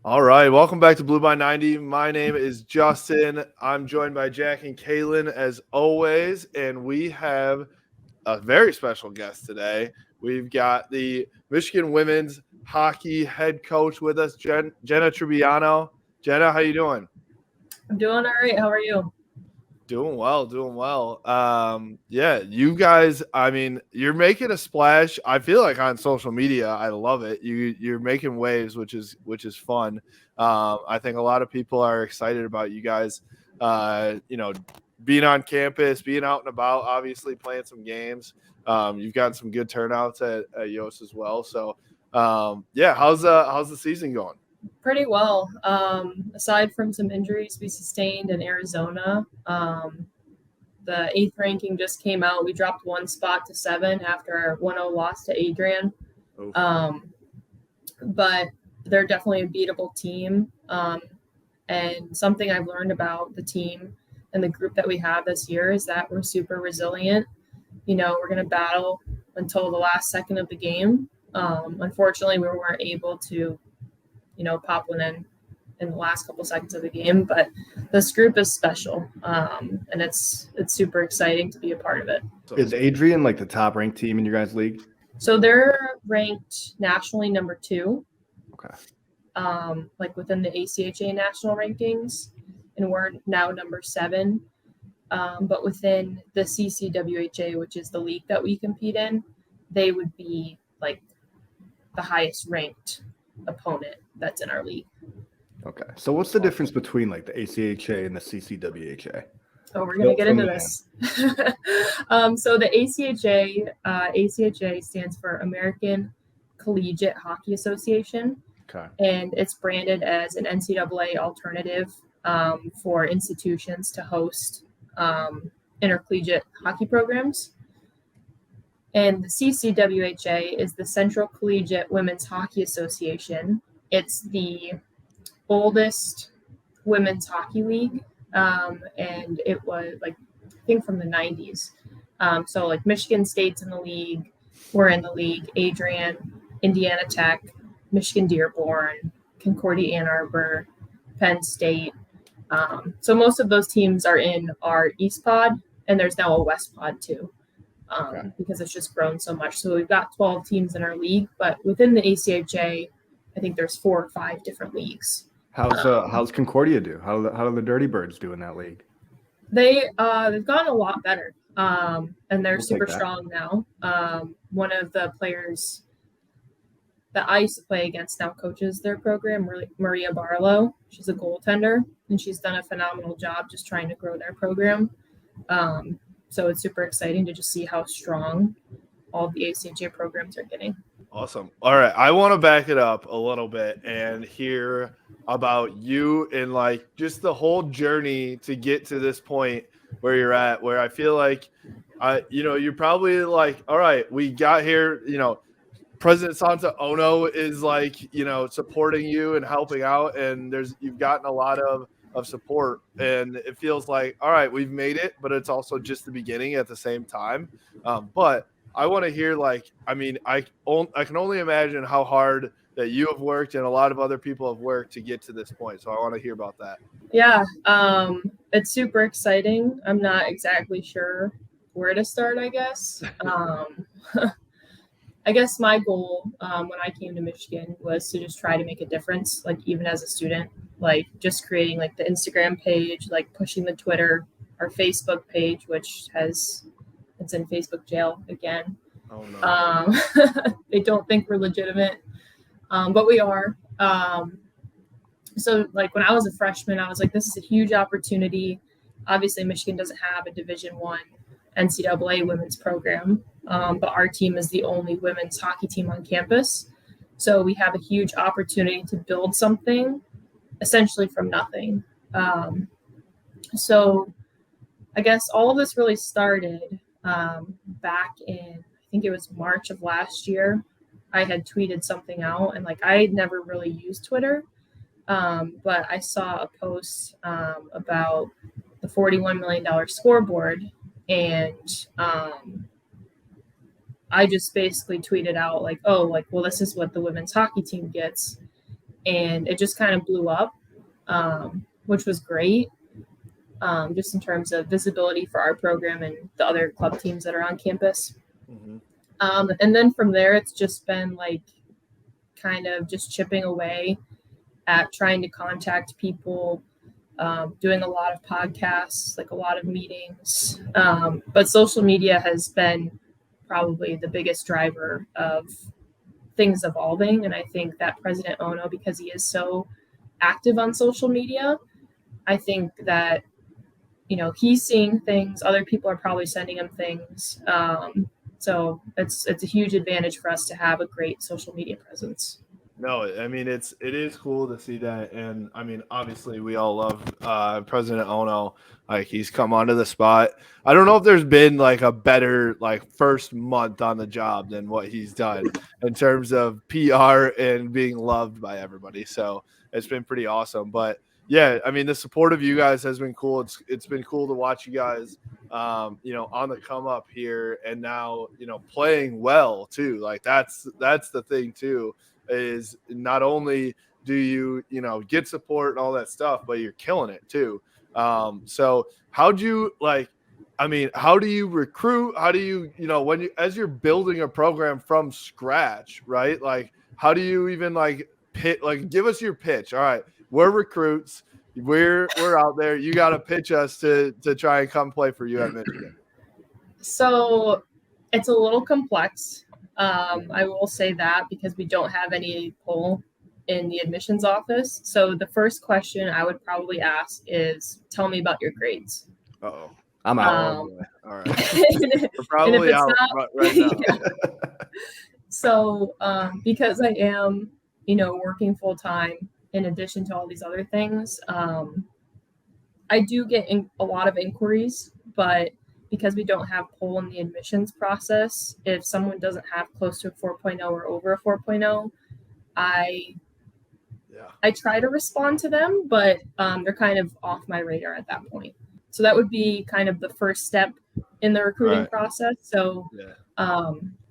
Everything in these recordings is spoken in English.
All right, welcome back to Blue by 90. My name is Justin. I'm joined by Jack and Kaylin as always, and we have a very special guest today. We've got the Michigan women's hockey head coach with us, Jenna Trubiano. Jenna, how you doing? I'm doing all right. How are you? Doing well, doing well. Yeah, you guys, I mean, you're making a splash. I feel like on social media. I love it. You're making waves, which is fun. I think a lot of people are excited about you guys. Being on campus, being out and about, obviously playing some games. You've gotten some good turnouts at Yost as well. So, yeah, how's the season going? Pretty well. Aside from some injuries we sustained in Arizona, the eighth ranking just came out. We dropped one spot to 7 after our 1-0 loss to Adrian. Oof. But they're definitely a beatable team. And something I've learned about the team and the group that we have this year is that we're super resilient. We're going to battle until the last second of the game. Unfortunately, we weren't able to pop one in the last couple seconds of the game, but this group is special, and it's super exciting to be a part of it. Is Adrian like the top ranked team in your guys' league? So they're ranked nationally number 2. Okay. Like within the ACHA national rankings, and we're now number 7. But within the CCWHA, which is the league that we compete in, they would be like the highest ranked opponent that's in our league. Okay. So what's the difference between like the ACHA and the CCWHA? Oh, we're going to get into this. So the ACHA stands for American Collegiate Hockey Association. Okay. And it's branded as an NCAA alternative for institutions to host intercollegiate hockey programs. And the CCWHA is the Central Collegiate Women's Hockey Association. It's the oldest women's hockey league, and it was I think from the 90s. So Michigan State's in the league, we're in the league, Adrian, Indiana Tech, Michigan Dearborn, Concordia Ann Arbor, Penn State. So most of those teams are in our East Pod, and there's now a West Pod too, because it's just grown so much. So we've got 12 teams in our league, but within the ACHA, I think there's 4 or 5 different leagues. How's Concordia do? How do the Dirty Birds do in that league? They've gotten a lot better, and they're super strong now. One of the players that I used to play against now coaches their program, Maria Barlow. She's a goaltender, and she's done a phenomenal job just trying to grow their program. So it's super exciting to just see how strong all the ACHA programs are getting. Awesome. All right. I want to back it up a little bit and hear about you and just the whole journey to get to this point where you're at, where I feel like, you're probably all right, we got here, President Santa Ono is supporting you and helping out, and you've gotten a lot of support, and it feels like, all right, we've made it, but it's also just the beginning at the same time. But I want to hear I can only imagine how hard that you have worked and a lot of other people have worked to get to this point. So I want to hear about that. Yeah, it's super exciting. I'm not exactly sure where to start, I guess. I guess my goal when I came to Michigan was to just try to make a difference, even as a student, just creating the Instagram page, pushing the Twitter or Facebook page, which it's in Facebook jail again. Oh, no. They don't think we're legitimate, but we are. So when I was a freshman, I was this is a huge opportunity. Obviously, Michigan doesn't have a Division I NCAA women's program, but our team is the only women's hockey team on campus. So we have a huge opportunity to build something essentially from nothing. So I guess all of this really started back in, I think it was March of last year. I had tweeted something out, and I had never really used Twitter, but I saw a post about the $41 million scoreboard, and I just basically tweeted out well, this is what the women's hockey team gets. and it just kind of blew up, which was great. Just in terms of visibility for our program and the other club teams that are on campus. Mm-hmm. And then from there, it's just been like kind of just chipping away at trying to contact people, doing a lot of podcasts, like a lot of meetings. But social media has been probably the biggest driver of things evolving. And I think that President Ono, because he is so active on social media, I think that, you know, he's seeing things, other people are probably sending him things. So it's a huge advantage for us to have a great social media presence. No, I mean it is cool to see that, and I mean obviously we all love President Ono. Like he's come onto the spot. I don't know if there's been like a better like first month on the job than what he's done in terms of PR and being loved by everybody. So it's been pretty awesome. But yeah, I mean the support of you guys has been cool. It's been cool to watch you guys, you know, on the come up here, and now you know playing well too. Like that's the thing too. Is not only do you know get support and all that stuff, but you're killing it too. So how'd you like? I mean, how do you recruit? How do you know when you as you're building a program from scratch, right? Like, how do you even like give us your pitch? All right, we're recruits. We're out there. You got to pitch us to try and come play for you at Michigan. So it's a little complex. I will say that because we don't have any pull in the admissions office. So the first question I would probably ask is, tell me about your grades. Uh-oh. I'm out. All right. We're probably out right now. Yeah. So because I am, you know, working full time in addition to all these other things, I do get a lot of inquiries, but because we don't have pull in the admissions process, if someone doesn't have close to a 4.0 or over a 4.0, I try to respond to them, but they're kind of off my radar at that point. So that would be kind of the first step in the recruiting process. So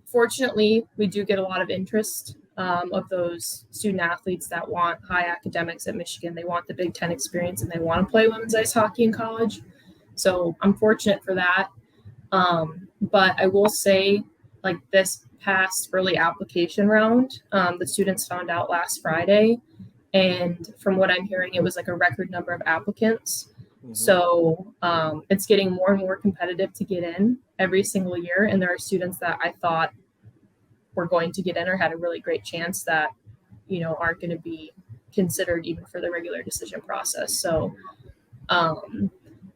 fortunately, we do get a lot of interest of those student athletes that want high academics at Michigan. They want the Big Ten experience and they want to play women's ice hockey in college. So I'm fortunate for that. But I will say, like this past early application round, the students found out last Friday. And from what I'm hearing, it was like a record number of applicants. Mm-hmm. So it's getting more and more competitive to get in every single year. And there are students that I thought were going to get in or had a really great chance that, you know, aren't going to be considered even for the regular decision process. So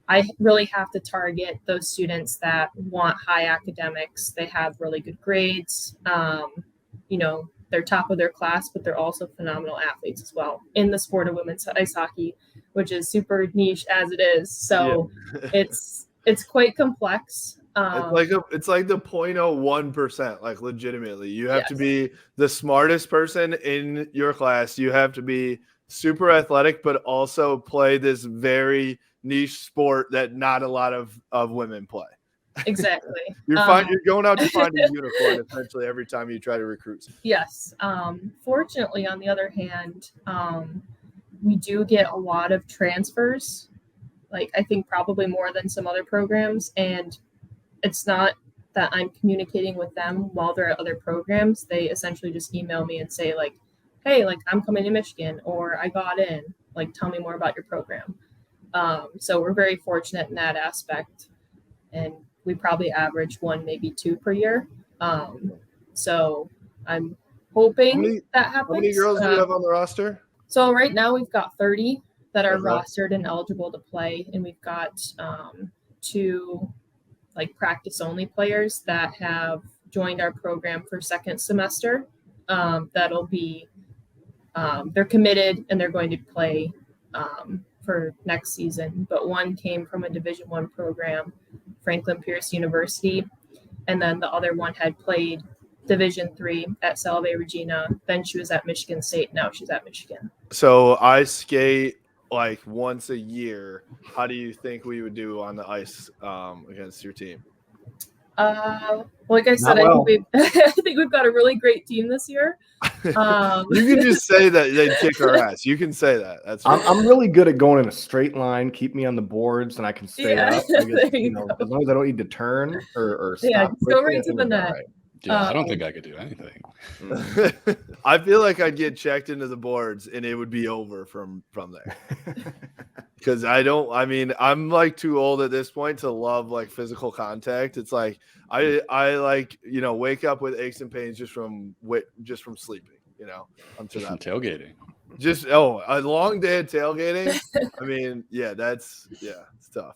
I really have to target those students that want high academics. They have really good grades. You know, they're top of their class, but they're also phenomenal athletes as well in the sport of women's ice hockey, which is super niche as it is. So it's quite complex. It's like the 0.01%, like legitimately. You have to be the smartest person in your class. You have to be super athletic, but also play this very niche sport that not a lot of women play. Exactly. You're going out to find a unicorn essentially every time you try to recruit. Yes. Fortunately, on the other hand, we do get a lot of transfers. Like I think probably more than some other programs, and it's not that I'm communicating with them while they're at other programs. They essentially just email me and say like, hey, like I'm coming to Michigan or I got in, like, tell me more about your program. So we're very fortunate in that aspect. And we probably average 1, maybe 2 per year. So I'm hoping that happens. How many girls do you have on the roster? So right now we've got 30 that are rostered and eligible to play. And we've got 2 like practice only players that have joined our program for second semester. That'll be, they're committed and they're going to play for next season. But one came from a Division I program, Franklin Pierce University. And then the other one had played Division III at Salve Regina. Then she was at Michigan State. Now she's at Michigan. So I skate like once a year. How do you think we would do on the ice against your team? Like I said, Not well. I think we've got a really great team this year. You can just say that they'd kick our ass. You can say that. That's right. I'm really good at going in a straight line. Keep me on the boards, and I can stay Yeah, up. I guess, there you go. as long as I don't need to turn or stop. Yeah, just go quickly, right I to think the we'll be all net. right. Yeah, I don't think I could do anything. I feel like I'd get checked into the boards and it would be over from there. Because I'm like too old at this point to love like physical contact. It's like I like, wake up with aches and pains just from sleeping, I'm to Just from that. tailgating. A long day of tailgating. It's tough.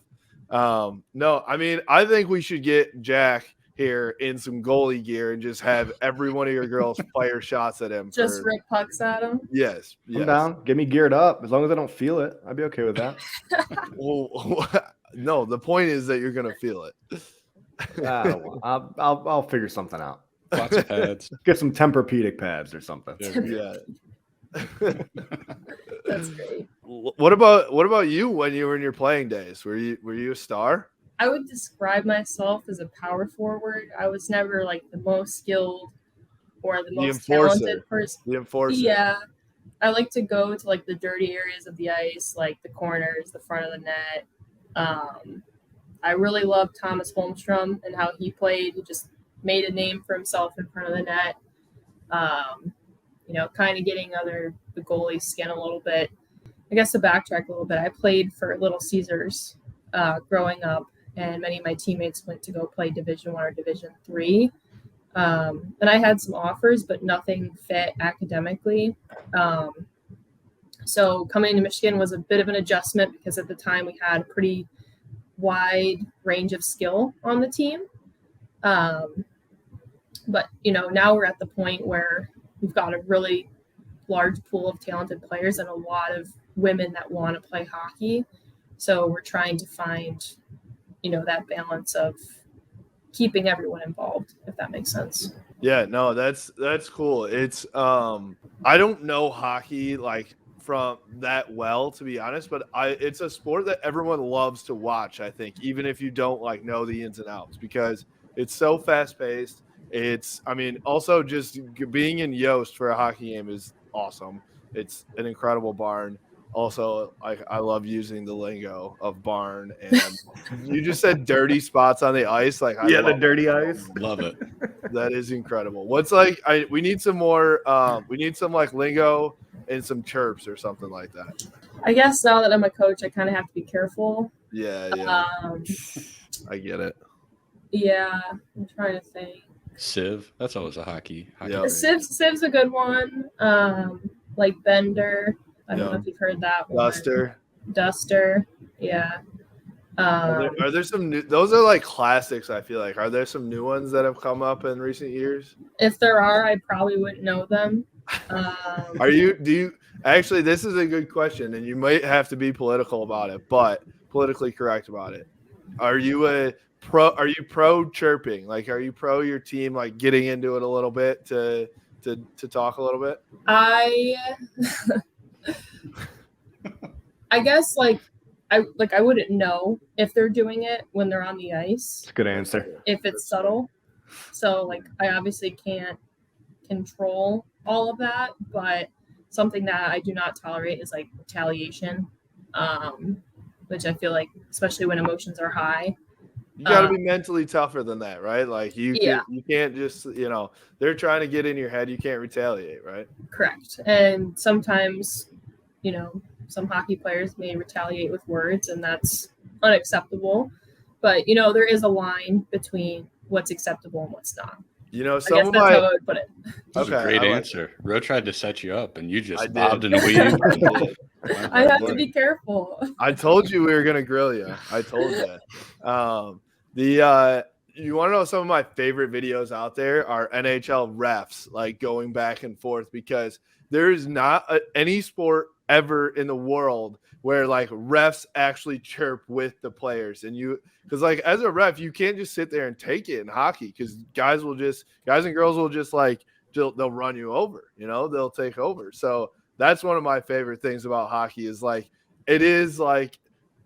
No, I think we should get Jack here in some goalie gear and just have every one of your girls fire shots at him. Just rip pucks at him. Yes. I'm down. Get me geared up. As long as I don't feel it, I'd be okay with that. Well, no, the point is that you're gonna feel it. I'll figure something out. Lots of pads. Get some Tempur-Pedic pads or something. Yeah. That's great. What about you when you were in your playing days? Were you a star? I would describe myself as a power forward. I was never like the most skilled or the most talented person. The enforcer. Yeah. I like to go to like the dirty areas of the ice, like the corners, the front of the net. I really loved Thomas Holmstrom and how he played. He just made a name for himself in front of the net. Kind of getting under the goalie's skin a little bit. I guess to backtrack a little bit, I played for Little Caesars growing up, and many of my teammates went to go play Division I or Division III. And I had some offers, but nothing fit academically. So coming to Michigan was a bit of an adjustment because at the time we had a pretty wide range of skill on the team. But, now we're at the point where we've got a really large pool of talented players and a lot of women that want to play hockey. So we're trying to find, that balance of keeping everyone involved, if that makes sense. Yeah, no, that's cool. It's I don't know hockey like from that well, to be honest, but it's a sport that everyone loves to watch, I think, even if you don't like know the ins and outs, because it's so fast paced. Also just being in Yost for a hockey game is awesome. It's an incredible barn. Also, I love using the lingo of barn, and you just said dirty spots on the ice. The dirty ice. Love it. That is incredible. What's we need some more. We need some lingo and some chirps or something like that. I guess now that I'm a coach, I kind of have to be careful. Yeah. I get it. Yeah, I'm trying to think. Civ. That's always a hockey. Yep. Civ's a good one. Like Bender. I don't know if you've heard that one. Duster. Yeah. Are there some new? Those are like classics. I feel like. Are there some new ones that have come up in recent years? If there are, I probably wouldn't know them. Do you actually? This is a good question, and you might have to be politically correct about it. Are you pro chirping? Like, are you pro your team like getting into it a little bit to talk a little bit? I guess I wouldn't know if they're doing it when they're on the ice. That's a good answer. If it's subtle. So I obviously can't control all of that, but something that I do not tolerate is retaliation. Which I feel like, especially when emotions are high. You got to be mentally tougher than that, right? You can't just, they're trying to get in your head. You can't retaliate, right? Correct. And sometimes, some hockey players may retaliate with words, and that's unacceptable. But, there is a line between what's acceptable and what's not. That's how I would put it. That's a great answer. Ro tried to set you up, and you just bobbed and weaved. I have to be careful. I told you we were going to grill you. I told you. You want to know some of my favorite videos out there are NHL refs going back and forth, because there is not any sport ever in the world where refs actually chirp with the players, and because as a ref you can't just sit there and take it in hockey, because guys and girls will just they'll run you over, they'll take over. So that's one of my favorite things about hockey is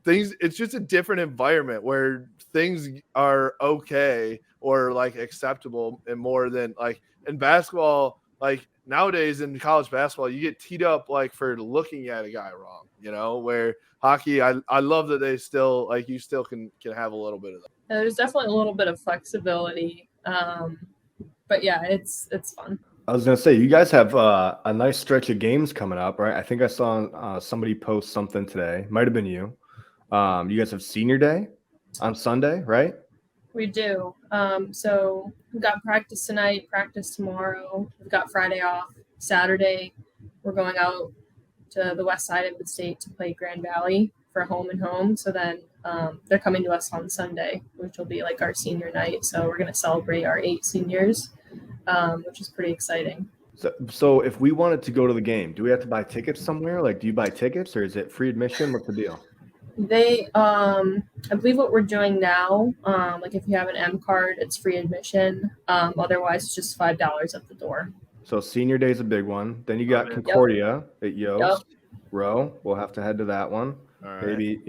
it's just a different environment where things are okay or like acceptable and more than like in basketball, like nowadays in college basketball, you get teed up like for looking at a guy wrong, where hockey, I love that they still like you still can have a little bit of that. There's definitely a little bit of flexibility. But yeah, it's fun. I was gonna say you guys have a nice stretch of games coming up, right? I think I saw somebody post something today. Might have been you. You guys have senior day on Sunday, right? We do. So we've got practice tonight, practice tomorrow. We've got Friday off. Saturday, we're going out to the west side of the state to play Grand Valley for home and home. So then they're coming to us on Sunday, which will be like our senior night. So we're going to celebrate our 8 seniors, which is pretty exciting. So if we wanted to go to the game, do we have to buy tickets somewhere? Like, do you buy tickets or is it free admission? What's the deal? They, I believe what we're doing now, like if you have an M card, it's free admission. Otherwise, it's just $5 at the door. So senior day is a big one. Then you got Concordia at Yost. Row. We'll have to head to that one. All right. Maybe,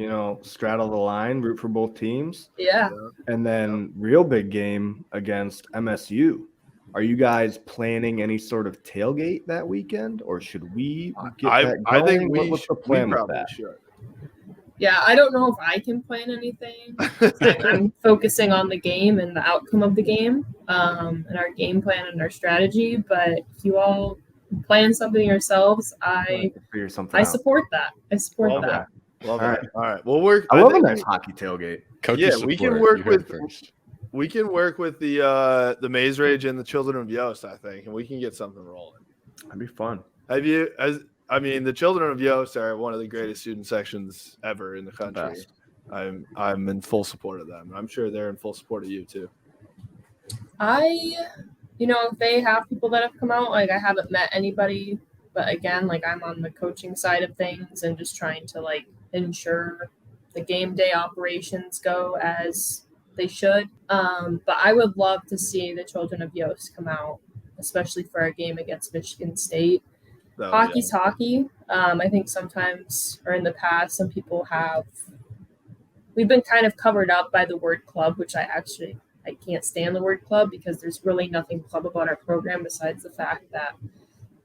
straddle the line, root for both teams. Yeah. And then real big game against MSU. Are you guys planning any sort of tailgate that weekend, or should we get that going? I think what's the plan with that? Should. Yeah, I don't know if I can plan anything. I'm focusing on the game and the outcome of the game, and our game plan and our strategy. But if you all plan something yourselves, I support that. I support that. Love that. All right. Well, I love a nice hockey tailgate. We can work with the Maze Rage and the Children of Yost, I think, and we can get something rolling. That'd be fun. The Children of Yost are one of the greatest student sections ever in the country. I'm in full support of them. I'm sure they're in full support of you too. If they have people that have come out, like I haven't met anybody, but again, like I'm on the coaching side of things and just trying to like ensure the game day operations go as they should. But I would love to see the Children of Yost come out, especially for a game against Michigan State. Hockey's hockey. I think sometimes, or in the past, some people we've been kind of covered up by the word club, which I can't stand the word club because there's really nothing club about our program besides the fact that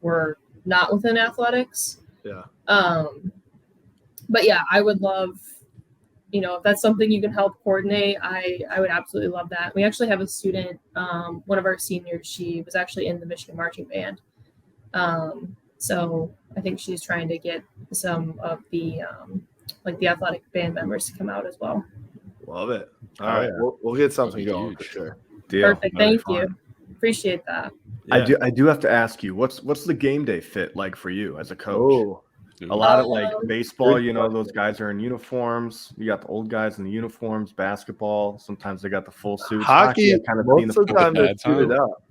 we're not within athletics. Yeah. But yeah, I would love, if that's something you can help coordinate, I would absolutely love that. We actually have a student, one of our seniors, she was actually in the Michigan marching band. So I think she's trying to get some of the the athletic band members to come out as well. Love it. All right. We'll get something going for sure. Deal. Perfect. Thank you. Appreciate that. Yeah. I do have to ask you, what's the game day fit like for you as a coach? A lot of like baseball, those guys are in uniforms. You got the old guys in the uniforms. Basketball, sometimes they got the full suits. Hockey, kind of most of the time they suit it up.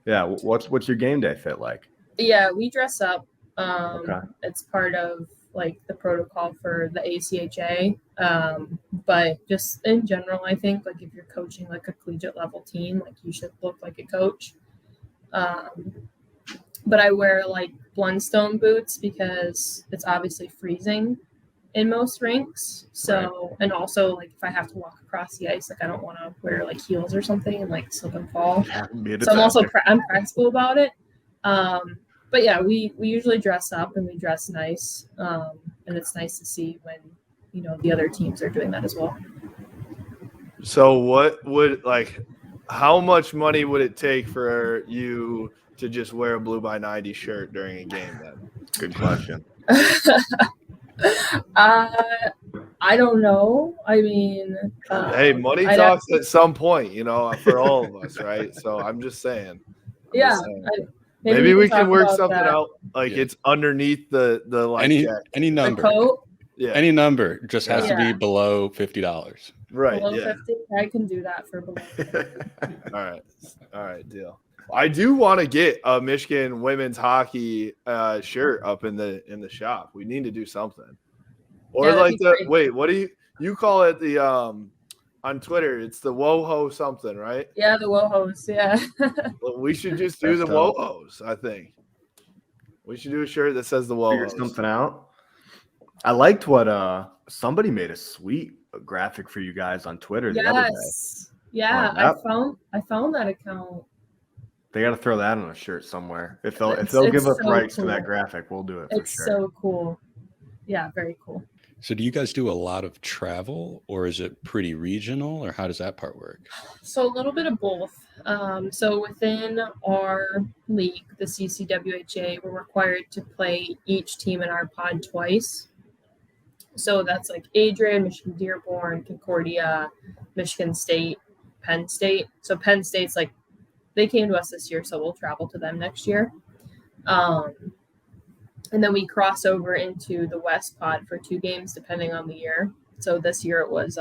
Yeah. What's your game day fit like? Yeah, we dress up. It's part of like the protocol for the ACHA. But just in general, I think like if you're coaching like a collegiate level team, like you should look like a coach. But I wear like Blundstone boots because it's obviously freezing in most rinks. So, and also like if I have to walk across the ice, like I don't want to wear like heels or something and like slip and fall. So I'm also I'm practical about it. But yeah, we usually dress up and we dress nice. And it's nice to see when, the other teams are doing that as well. So what would how much money would it take for you to just wear a Blue by 90 shirt during a game then? Good question. I don't know. I mean, hey, money talks at some point, for all of us, right? So I'm just saying. Maybe we can work something out. It's underneath the any number. The coat? Yeah. Any number just has to be below $50. Right. Below 50? I can do that for below 50. All right, deal. I do want to get a Michigan women's hockey shirt up in the shop. We need to do something. Or what do you call it on Twitter, it's the WoHo something, right? Yeah, the WoHos, yeah. Well, we should just do the WoHos, I think. We should do a shirt that says the WoHos. Figure something out. I liked what somebody made a sweet graphic for you guys on Twitter the other day. Yeah, I found that account. They got to throw that on a shirt somewhere. If they'll give us so rights cool. to that graphic, we'll do it for It's sure. so cool. Yeah, very cool. So do you guys do a lot of travel, or is it pretty regional, or how does that part work? So a little bit of both. So within our league, the CCWHA, we're required to play each team in our pod twice. So that's like Adrian, Michigan Dearborn, Concordia, Michigan State, Penn State. So Penn State's like, they came to us this year, so we'll travel to them next year. And then we cross over into the West Pod for 2 games, depending on the year. So this year it was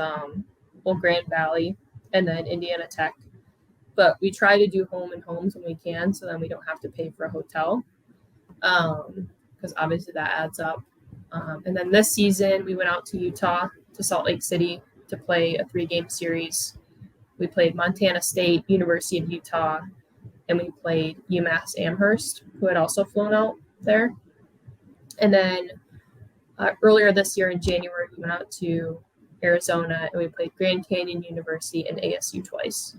Grand Valley and then Indiana Tech. But we try to do home and homes when we can, so then we don't have to pay for a hotel, because obviously that adds up. And then this season we went out to Utah, to Salt Lake City, to play a 3-game series. We played Montana State, University of Utah, and we played UMass Amherst, who had also flown out there. And then earlier this year in January, we went out to Arizona and we played Grand Canyon University and ASU twice.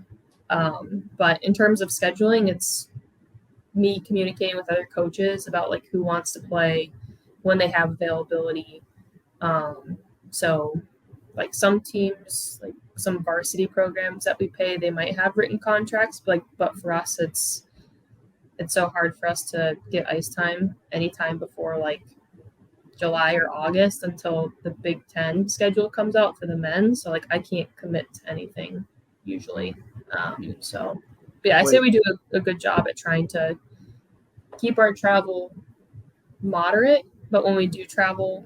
But in terms of scheduling, it's me communicating with other coaches about like who wants to play, when they have availability. So like some teams, like some varsity programs that we pay, they might have written contracts, but for us, it's so hard for us to get ice time anytime before like July or August until the Big Ten schedule comes out for the men. So like I can't commit to anything usually. But yeah, I say we do a good job at trying to keep our travel moderate, but when we do travel,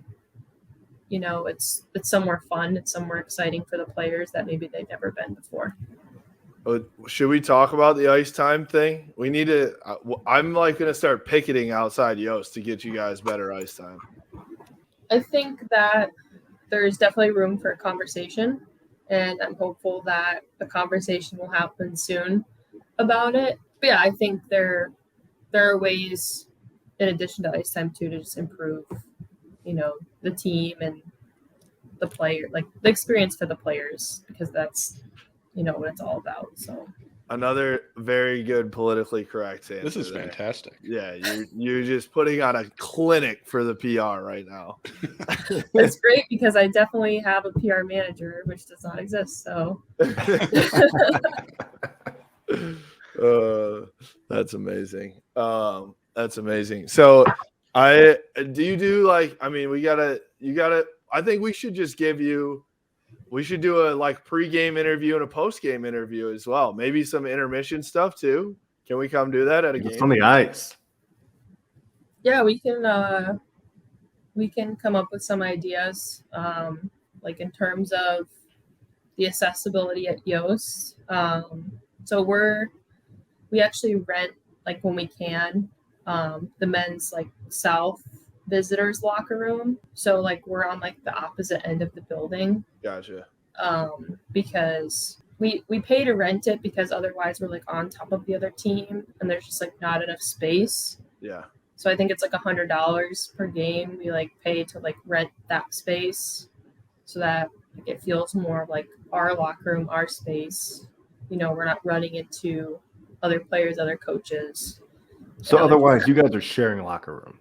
you know, it's somewhere fun, it's somewhere exciting for the players that maybe they've never been before. Should we talk about the ice time thing? We need to. I'm like going to start picketing outside Yost to get you guys better ice time. I think that there's definitely room for a conversation, and I'm hopeful that a conversation will happen soon about it. But yeah, I think there are ways, in addition to ice time too, to just improve, you know, the team and the player, like the experience for the players, because that's, you know, what it's all about. So another very good politically correct answer. This is fantastic. Yeah, you're just putting on a clinic for the PR right now. It's great because I definitely have a PR manager, which does not exist. So that's amazing. That's amazing. So I do like, I mean, you gotta, I think we should just we should do a like pregame interview and a postgame interview as well. Maybe some intermission stuff too. Can we come do that at a game? It's on the ice. Yeah, we can come up with some ideas, like in terms of the accessibility at Yost. So we actually rent, like when we can, the men's like south visitors locker room. So like we're on like the opposite end of the building. Gotcha. Because we pay to rent it because otherwise we're like on top of the other team and there's just like not enough space. Yeah. So I think it's like $100 per game. We like pay to like rent that space so that like, it feels more like our locker room, our space. You know, we're not running into other players, other coaches. So otherwise, you guys are sharing a locker room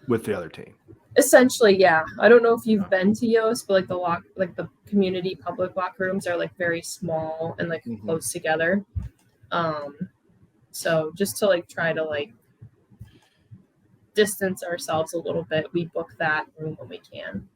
with the other team. Essentially, yeah. I don't know if you've been to Yost, but like the community public locker rooms are like very small and like close together. So just to like try to like distance ourselves a little bit, we book that room when we can.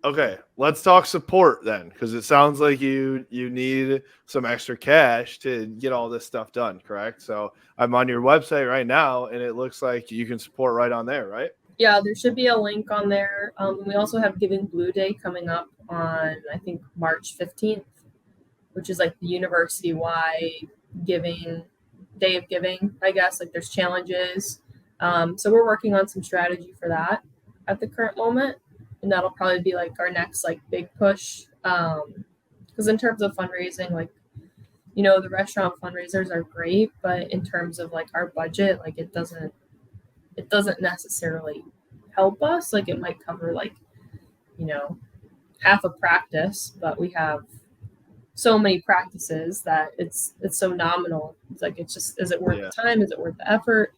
Okay, let's talk support then, because it sounds like you need some extra cash to get all this stuff done, correct? So I'm on your website right now, and it looks like you can support right on there, right? Yeah, there should be a link on there. We also have Giving Blue Day coming up on, I think, March 15th, which is like the university-wide giving, day of giving, I guess. Like there's challenges. So we're working on some strategy for that at the current moment. And that'll probably be like our next like big push. Because in terms of fundraising, like, you know, the restaurant fundraisers are great, but in terms of like our budget, like it doesn't necessarily help us. Like it might cover like, you know, half a practice, but we have so many practices that it's so nominal. It's like, it's just, is it worth the time? Is it worth the effort?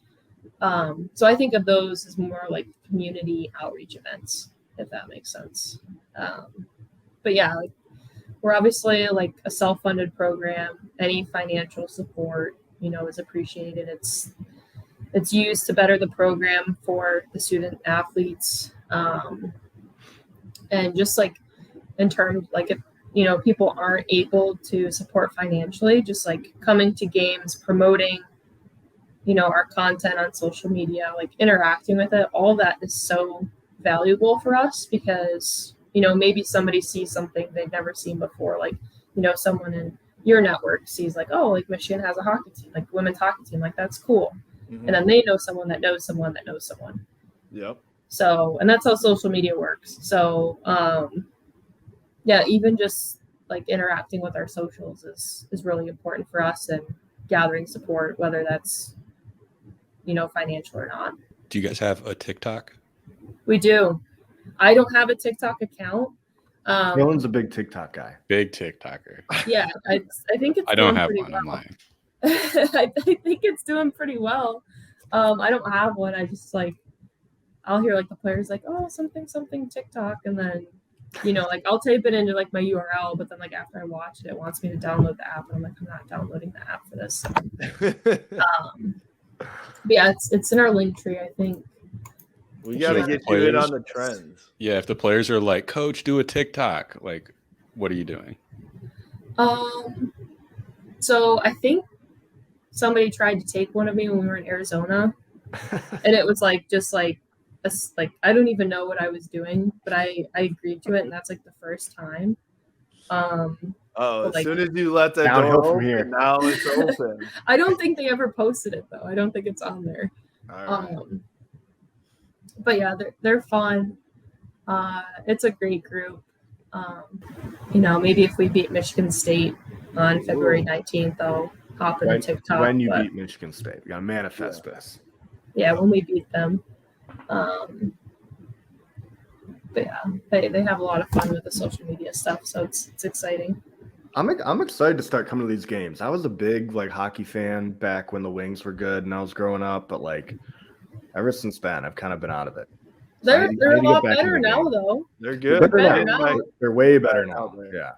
So I think of those as more like community outreach events, if that makes sense. But yeah, like, we're obviously like a self-funded program. Any financial support, is appreciated. It's used to better the program for the student athletes. And just like in terms, like, if people aren't able to support financially, just like coming to games, promoting our content on social media, like interacting with it, all that is so valuable for us, because maybe somebody sees something they've never seen before, like someone in your network sees like, oh, like Michigan has a hockey team, like women's hockey team, like that's cool. And then they know someone that knows someone that knows someone. Yep. So, and that's how social media works. So yeah, even just like interacting with our socials is really important for us, and gathering support, whether that's financial or not. Do you guys have a TikTok? We do. I don't have a TikTok account. Dylan's a big TikTok guy. Big TikToker. Yeah, I think it's. I don't have pretty one. well. I'm lying. I think it's doing pretty well. I don't have one. I just like, I'll hear like the players like, oh, something TikTok, and then like I'll type it into like my URL, but then like after I watch it, it wants me to download the app, and I'm like, I'm not downloading the app for this. But yeah, it's in our link tree, I think. We got to get you in on the trends. Yeah, if the players are like, Coach, do a TikTok, like, what are you doing? So I think somebody tried to take one of me when we were in Arizona, and it was like just like I don't even know what I was doing, but I agreed to it, and that's like the first time. As soon as you let that door open, here. Now it's open. I don't think they ever posted it though. I don't think it's on there. All right. But yeah, they're fun. It's a great group. Maybe if we beat Michigan State on February 19th, I'll hop into TikTok. When you beat Michigan State, we gotta manifest this. Yeah, when we beat them. But yeah, they have a lot of fun with the social media stuff, so it's exciting. I'm excited to start coming to these games. I was a big like hockey fan back when the Wings were good and I was growing up, but like ever since then, I've kind of been out of it. They're a lot better now, though. They're good. They're better now. They're way better now. Yeah.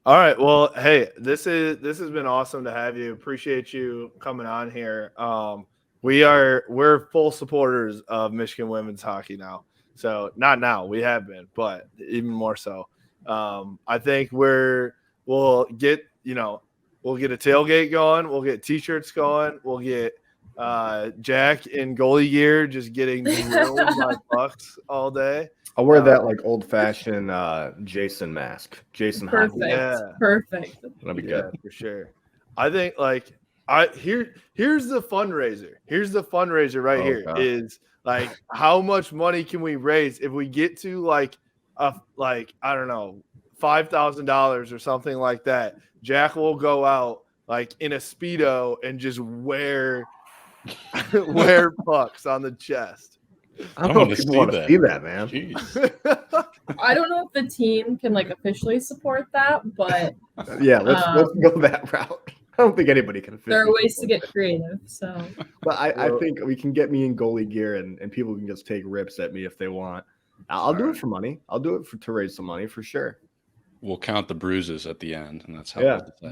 All right. Well, hey, this has been awesome to have you. Appreciate you coming on here. We're full supporters of Michigan women's hockey now. So not now, we have been, but even more so. I think we'll get a tailgate going. We'll get t-shirts going. We'll get Jack in goalie gear, just getting drilled by Bucks all day. I'll wear that like old-fashioned Jason mask. Jason perfect. Perfect. That'll be good for sure. I think like here's the fundraiser. Here's the fundraiser right here. God. Is like how much money can we raise if we get to like I don't know, $5,000 or something like that. Jack will go out like in a Speedo and just wear pucks on the chest. I don't know if people want to see that, man. I don't know if the team can like officially support that, but yeah, let's go that route. I don't think anybody can. There are ways to get creative, so. But I think we can get me in goalie gear, and people can just take rips at me if they want. I'll do it for money. I'll do it to raise some money for sure. We'll count the bruises at the end, and that's how.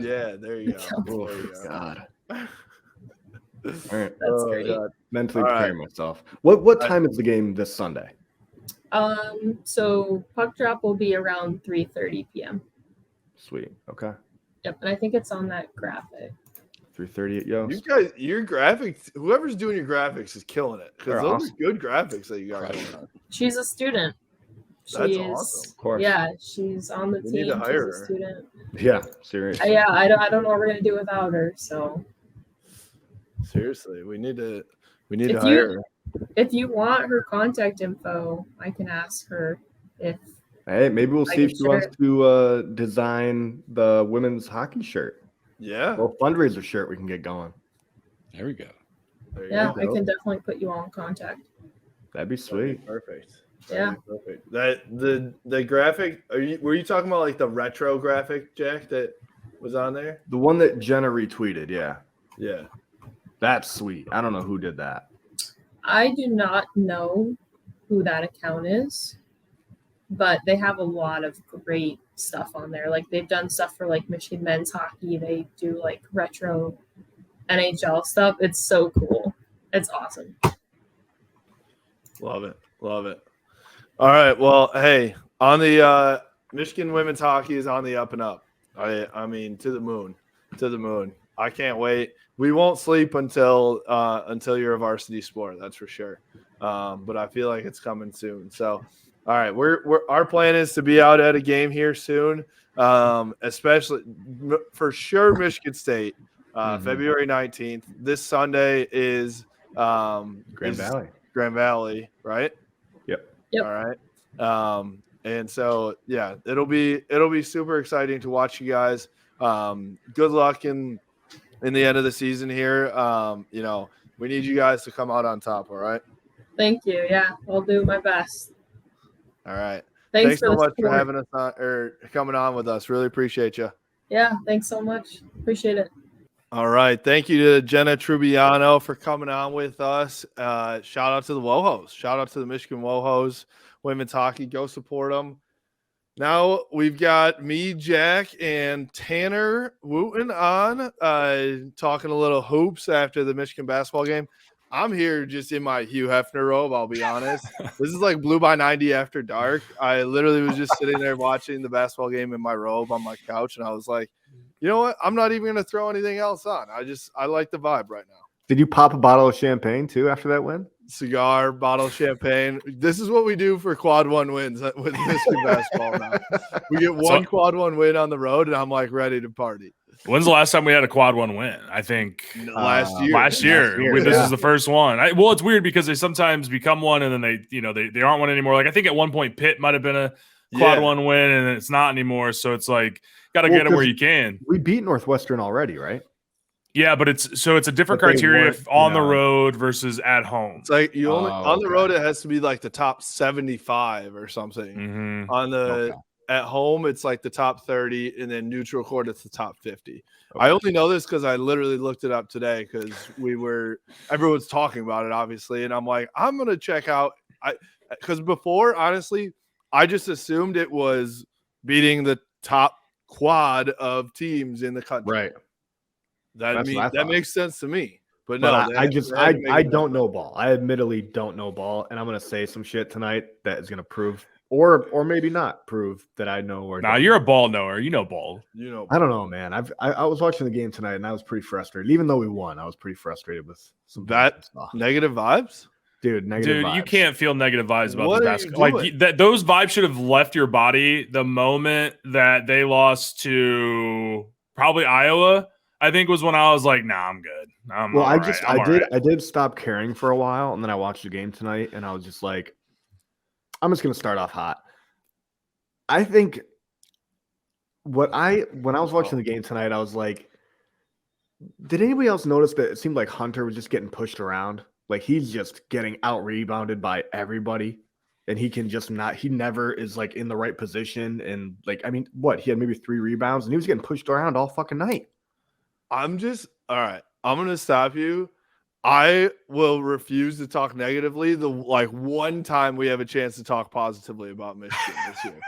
Yeah, there you go. Oh, God. All right. That's great. God. Mentally preparing myself. What time is the game this Sunday? So puck drop will be around 3:30 p.m. Sweet. Okay. Yep, and I think it's on that graphic. 3:30 at Yost. You guys, your graphics, whoever's doing your graphics is killing it, because those are good graphics that you got. She's a student. That's awesome. Of course. Yeah, she's on the team. Need to hire she's a student. Yeah, seriously. Yeah, I don't know what we're gonna do without her. So seriously, we need to hire her. If you want her contact info, I can ask her if. Hey, maybe we'll see if she wants to design the women's hockey shirt. Yeah. Well, fundraiser shirt we can get going. There we go. Yeah, I can definitely put you all in contact. That'd be sweet. Perfect. Yeah. Perfect. That the graphic. Were you talking about like the retro graphic, Jack, that was on there? The one that Jenna retweeted, yeah. Yeah. That's sweet. I don't know who did that. I do not know who that account is, but they have a lot of great stuff on there. Like they've done stuff for like Michigan men's hockey. They do like retro NHL stuff. It's so cool. It's awesome. Love it. Love it. All right. Well, hey, on the Michigan women's hockey is on the up and up. I mean, to the moon. To the moon. I can't wait. We won't sleep until you're a varsity sport, that's for sure. But I feel like it's coming soon. So, all right, our plan is to be out at a game here soon, especially for sure Michigan State, February 19th. This Sunday is Grand Valley. Grand Valley, right? Yep. All right. And so yeah, it'll be super exciting to watch you guys. Good luck in the end of the season here. You know, we need you guys to come out on top. All right. Thank you. Yeah, I'll do my best. All right. Thanks so much for support. having us on or coming on with us. Really appreciate you. Yeah, thanks so much. Appreciate it. All right. Thank you to Jenna Trubiano for coming on with us. Shout out to the WoHos. Shout out to the Michigan WoHos women's hockey. Go support them. Now we've got me, Jack, and Tanner Wooten on, talking a little hoops after the Michigan basketball game. I'm here just in my Hugh Hefner robe, I'll be honest. This is like Blue by 90 after dark. I literally was just sitting there watching the basketball game in my robe on my couch, and I was like, you know what? I'm not even going to throw anything else on. I like the vibe right now. Did you pop a bottle of champagne too after that win? Cigar, bottle of champagne. This is what we do for quad one wins with Michigan basketball now. We get one quad one win on the road, and I'm like ready to party. When's the last time we had a quad one win? I think last year. Last year. This is the first one. Well, it's weird because they sometimes become one and then they aren't one anymore. Like I think at one point Pitt might have been a quad one win and it's not anymore. So it's like got to get it where you can. We beat Northwestern already, right? Yeah, but it's a different criteria on the road versus at home. It's like you only on the road it has to be like the top 75 or something. Mm-hmm. On the at home it's like the top 30, and then neutral court it's the top 50. Okay. I only know this because I literally looked it up today because everyone's talking about it obviously, and I'm like I'm gonna check out. Because before honestly I just assumed it was beating the top quad of teams in the country. Right. That makes sense to me. But no, I don't know ball. I admittedly don't know ball, and I'm gonna say some shit tonight that is gonna prove or maybe not prove that I know or you're a ball knower. You know ball. I don't know, man. I was watching the game tonight and I was pretty frustrated. Even though we won, I was pretty frustrated with some negative vibes. Dude, vibes. You can't feel negative vibes about the basketball. Like those vibes should have left your body the moment that they lost to probably Iowa. I think was when I was like, nah, I'm good. I did stop caring for a while, and then I watched the game tonight, and I was just like, I'm just gonna start off hot. I think when I was watching the game tonight, I was like, did anybody else notice that it seemed like Hunter was just getting pushed around? Like he's just getting out rebounded by everybody, and he never is like in the right position. And like, I mean, he had maybe 3 rebounds, and he was getting pushed around all fucking night. All right. I'm going to stop you. I will refuse to talk negatively the one time we have a chance to talk positively about Michigan this year.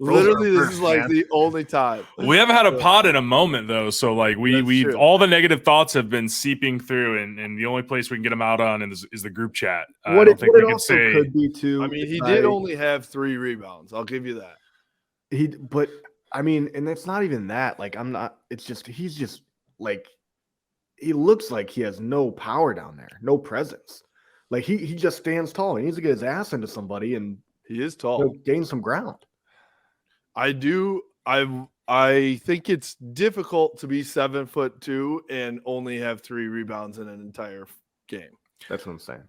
Literally, this is like the only time. We haven't had a pod in a moment though, so like we all the negative thoughts have been seeping through, and the only place we can get them out on is the group chat. I don't think we can say. Could be too. I mean, he did only have 3 rebounds. I'll give you that. But I mean, and it's not even that. Like I'm not. It's just he's just. Like he looks like he has no power down there, no presence. Like he just stands tall. He needs to get his ass into somebody, and he is tall. Gain some ground. I think it's difficult to be 7'2" and only have 3 rebounds in an entire game. That's what I'm saying.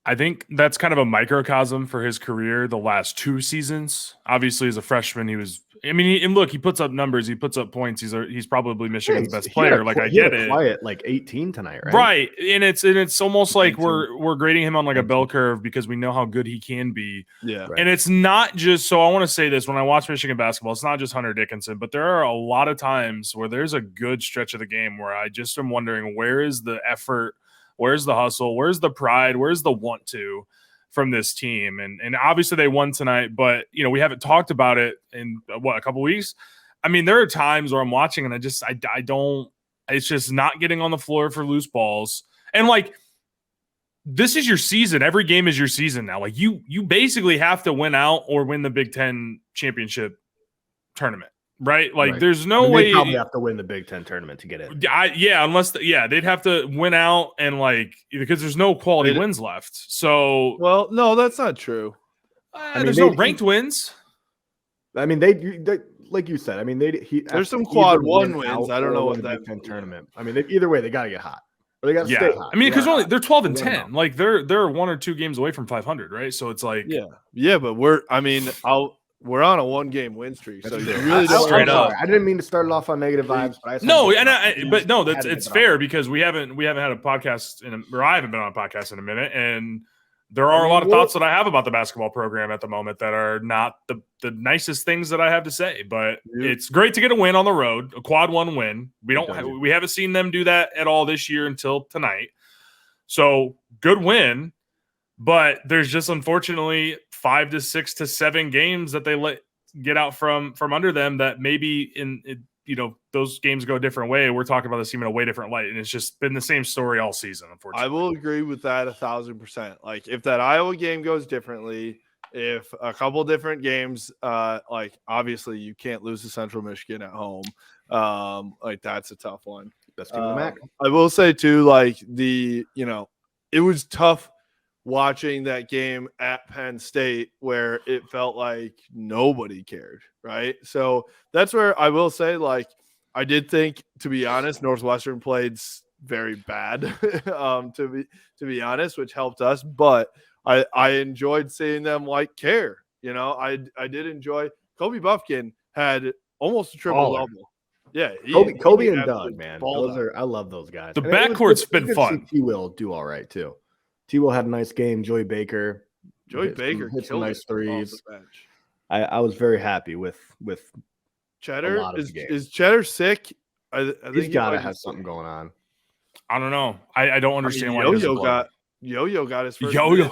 I think that's kind of a microcosm for his career the last 2 seasons. Obviously, as a freshman, he was I mean, and look, he puts up numbers, he puts up points. He's probably Michigan's best player. Like I he had get a it, quiet like 18 tonight, right? right? And it's almost like 19. we're grading him on like a bell curve because we know how good he can be. Yeah, Right. And it's not just so. I want to say this when I watch Michigan basketball, it's not just Hunter Dickinson, but there are a lot of times where there's a good stretch of the game where I just am wondering where is the effort, where's the hustle, where's the pride, where's the want to from this team. And obviously they won tonight, but we haven't talked about it in a couple weeks. I mean, there are times where I'm watching and I don't, it's just not getting on the floor for loose balls. And like, this is your season. Every game is your season now. Like you basically have to win out or win the Big Ten championship tournament. Right? Like there's no way they probably have to win the Big Ten tournament to get in. Unless they'd have to win out and like because there's no quality wins left. So well, no, that's not true. There's no ranked wins. I mean, they like you said. I mean, there's some quad one wins. I don't know what that Big Ten tournament. I mean, either way, they got to get hot. Or they got to stay hot. I mean, because they're 12 and 10. Like they're 1 or 2 games away from 500, right? So it's like but we're on a 1-game win streak. So you really don't straight up. I didn't mean to start it off on negative vibes, but it's fair because we haven't had a podcast or I haven't been on a podcast in a minute, and there are a lot of thoughts that I have about the basketball program at the moment that are not the nicest things that I have to say. But it's great to get a win on the road, a quad 1 win. We haven't seen them do that at all this year until tonight. So good win. But there's just unfortunately 5 to 6 to 7 games that they let get out from under them that maybe those games go a different way. We're talking about this team in a way different light, and it's just been the same story all season. Unfortunately, I will agree with that 1,000%. Like if that Iowa game goes differently, if a couple different games, like obviously you can't lose to Central Michigan at home. Like that's a tough one. Best team in the MAC. I will say too, like it was tough watching that game at Penn State where it felt like nobody cared, right? So that's where I will say, like, I did think, to be honest, Northwestern played very bad, to be honest, which helped us. But I enjoyed seeing them like care. I did enjoy. Kobe Buffkin had almost a triple double. Yeah, Kobe and Doug, man, I love those guys. The backcourt's been fun. He will do all right too. T-Will had a nice game. Joey Baker hit some nice threes. I was very happy with Cheddar. Is Cheddar sick? I think he's got to have something going on. I don't know. I don't understand why Yo-Yo got his first Yo-Yo.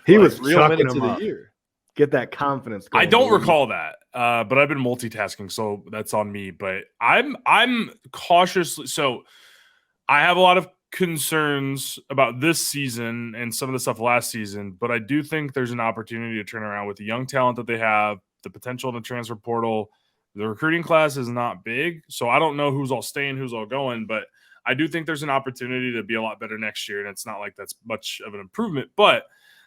He was real minutes of the year. Get that confidence going. I don't recall that, but I've been multitasking, so that's on me. But I'm cautiously so. I have a lot of concerns about this season and some of the stuff last season, but I do think there's an opportunity to turn around with the young talent that they have, the potential in the transfer portal. The recruiting class is not big, so I don't know who's all staying, who's all going, but I do think there's an opportunity to be a lot better next year, and it's not like that's much of an improvement, but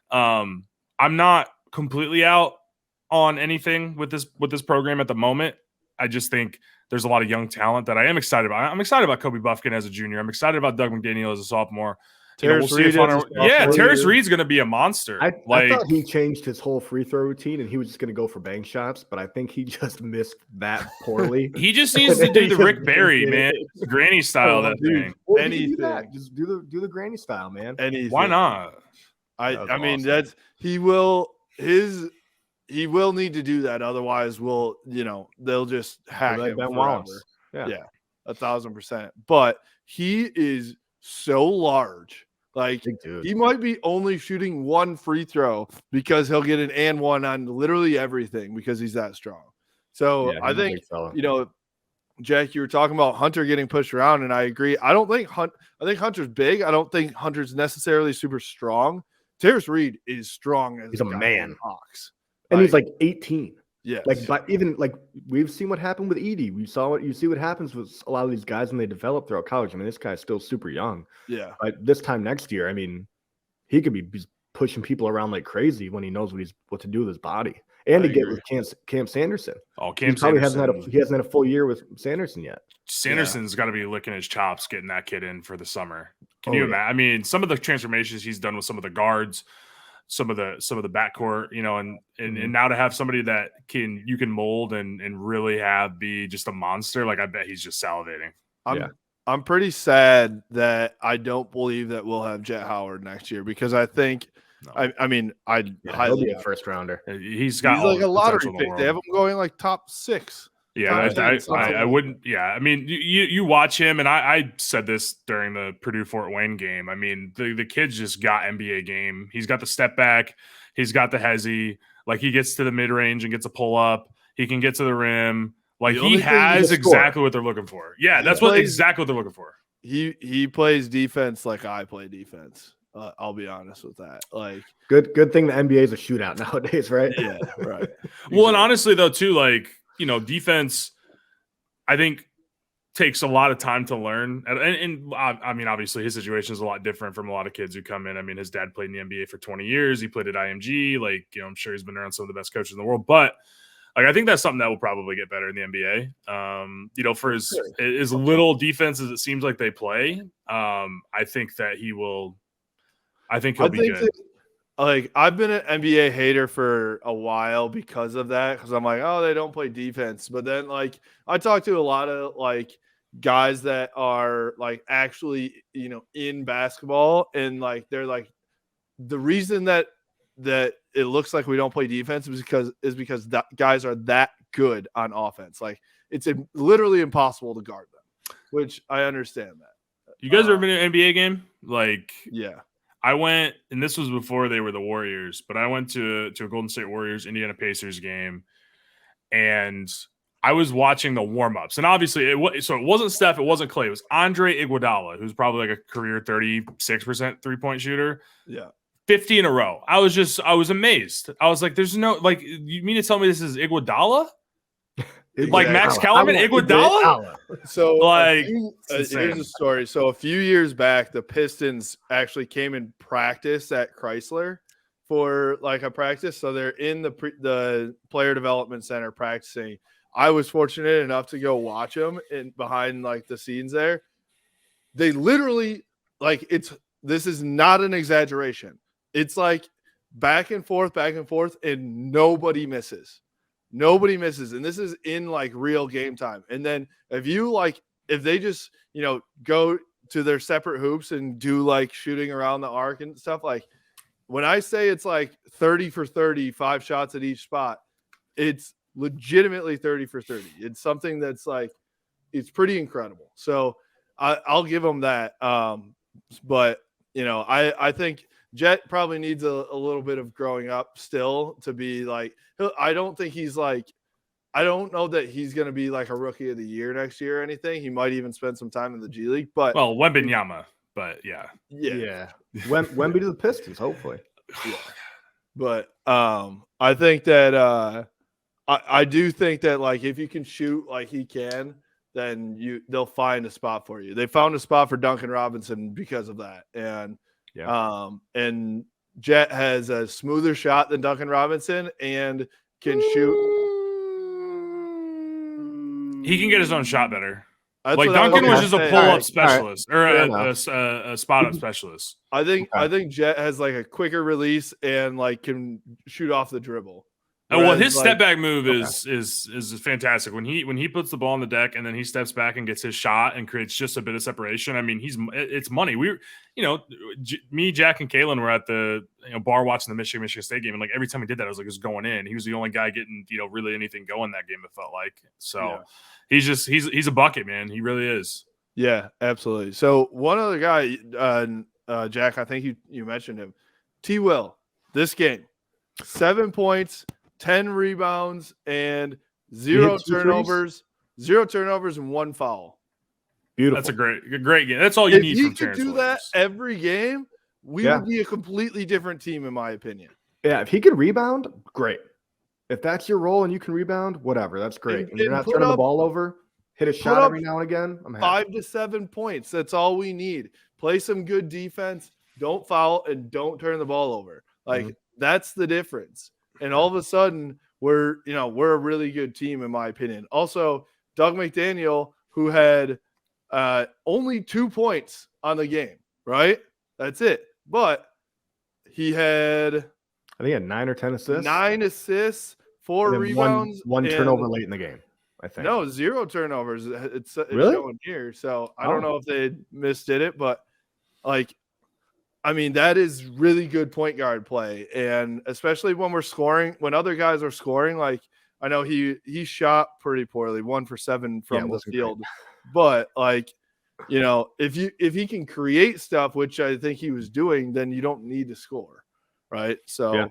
I'm not completely out on anything with this program at the moment. I just think there's a lot of young talent that I am excited about. I'm excited about Kobe Buffkin as a junior. I'm excited about Doug McDaniel as a sophomore. Terrace Reed's going to be a monster. I thought he changed his whole free throw routine and he was just going to go for bank shots, but I think he just missed that poorly. He just needs to do the Rick Barry, man, granny style. That thing. Well, anything. Just do the granny style, man. Anything. Why not? I mean that's he will need to do that. Otherwise, they'll just hack him forever. Yeah, 1,000%. But he is so large. Like he might be only shooting one free throw because he'll get an and one on literally everything because he's that strong. So I think Jack, you were talking about Hunter getting pushed around, and I agree. I think Hunter's big. I don't think Hunter's necessarily super strong. Terrace Reed is strong as he's a man. Hawks. And he's like 18. Yeah. But even we've seen what happened with Edey. You see what happens with a lot of these guys when they develop throughout college. I mean, this guy's still super young. Yeah. But this time next year, I mean, he could be pushing people around like crazy when he knows what to do with his body. And to get with Cam Sanderson. Oh, Cam probably Sanderson. He hasn't had a full year with Sanderson yet. Sanderson's got to be licking his chops getting that kid in for the summer. Can you imagine? I mean, some of the transformations he's done with some of the guards, some of the backcourt, and now to have somebody that you can mold and really be just a monster. Like I bet he's just salivating. I'm pretty sad that I don't believe that we'll have Jet Howard next year, because I think he'll be a first rounder. He's got like a lottery pick. They have him going like top 6. Yeah, I wouldn't. Yeah, I mean, you watch him, and I said this during the Purdue Fort Wayne game. I mean, the kid's just got NBA game. He's got the step back. He's got the hezzy. Like he gets to the mid range and gets a pull up. He can get to the rim. Like he has exactly what they're looking for. Yeah, that's exactly what they're looking for. He plays defense like I play defense. I'll be honest with that. Like good thing the NBA is a shootout nowadays, right? Yeah, right. Well, and honestly though, too, like defense, I think takes a lot of time to learn. And I mean, obviously his situation is a lot different from a lot of kids who come in. I mean, his dad played in the NBA for 20 years. He played at IMG. Like, I'm sure he's been around some of the best coaches in the world, but like, I think that's something that will probably get better in the NBA. For as little defense as it seems like they play, I think that he will. I think he'll be good. Like I've been an NBA hater for a while because of that, because I'm like, oh, they don't play defense. But then like I talk to a lot of like guys that are like actually in basketball, and like they're like, the reason that it looks like we don't play defense is because that guys are that good on offense. Like it's literally impossible to guard them, which I understand that. You guys ever been in an NBA game? Like, yeah. I went, and this was before they were the Warriors, but I went to a Golden State Warriors, Indiana Pacers game, and I was watching the warm-ups. And obviously, it wasn't Steph, it wasn't Clay, it was Andre Iguodala, who's probably like a career 36% three-point shooter. Yeah. 50 in a row. I was amazed. I was like, there's no, like, you mean to tell me this is Iguodala? Like Max Kellerman, Iguodala? So like, here's a story. So a few years back, the Pistons actually came and practiced at Chrysler for like a practice. So they're in the player development center practicing. I was fortunate enough to go watch them behind like the scenes there. They literally this is not an exaggeration. It's like back and forth, and nobody misses. Nobody misses. And this is in like real game time. And then if they just, go to their separate hoops and do like shooting around the arc and stuff, like when I say it's like 30 for 30, 5 shots at each spot, it's legitimately 30 for 30. It's something that's like, it's pretty incredible. So I'll give them that. But I think Jet probably needs a little bit of growing up still to be like, I don't know that he's going to be like a rookie of the year next year or anything. He might even spend some time in the G League, but Wembanyama, but yeah. Wemby to the Pistons, hopefully. Yeah. But I think that I do think that like if you can shoot like he can, then they'll find a spot for you. They found a spot for Duncan Robinson because of that. And Jet has a smoother shot than Duncan Robinson and can shoot. He can get his own shot better. Like Duncan was just a pull-up specialist or a spot-up specialist. I think Jet has like a quicker release and like can shoot off the dribble. Well, his step back move is fantastic. When he puts the ball on the deck and then he steps back and gets his shot and creates just a bit of separation. I mean, it's money. Me, Jack, and Kalen were at the bar watching the Michigan State game, and like every time he did that, I was like, it was going in. He was the only guy getting really anything going that game. It felt like he's a bucket, man. He really is. Yeah, absolutely. So one other guy, Jack, I think you mentioned him, T. Will. This game, 7 points. 10 rebounds and 0 turnovers, 0 turnovers and 1 foul. Beautiful. That's a great game. That's all you need from Terrence Williams. If he could do that every game, we would be a completely different team, in my opinion. Yeah, if he can rebound, great. If that's your role and you can rebound, whatever, that's great. And you're not turning the ball over, hit a shot every now and again, I'm happy. 5 to 7 points. That's all we need. Play some good defense, don't foul, and don't turn the ball over. Like, that's the difference. And all of a sudden, we're a really good team, in my opinion. Also, Doug McDaniel, who had only 2 points on the game, right? That's it. But he had I think he had 9 or 10 assists. 9 assists, 4 and then rebounds, one and turnover late in the game. I think. No, 0 turnovers. It's Really? showing here. So I don't know if they misdid it, but like, I mean, that is really good point guard play, and especially when we're scoring, when other guys are scoring. Like, I know he shot pretty poorly, 1 for 7 from the field, but like, you know, if he can create stuff, which I think he was doing, then you don't need to score, right? So.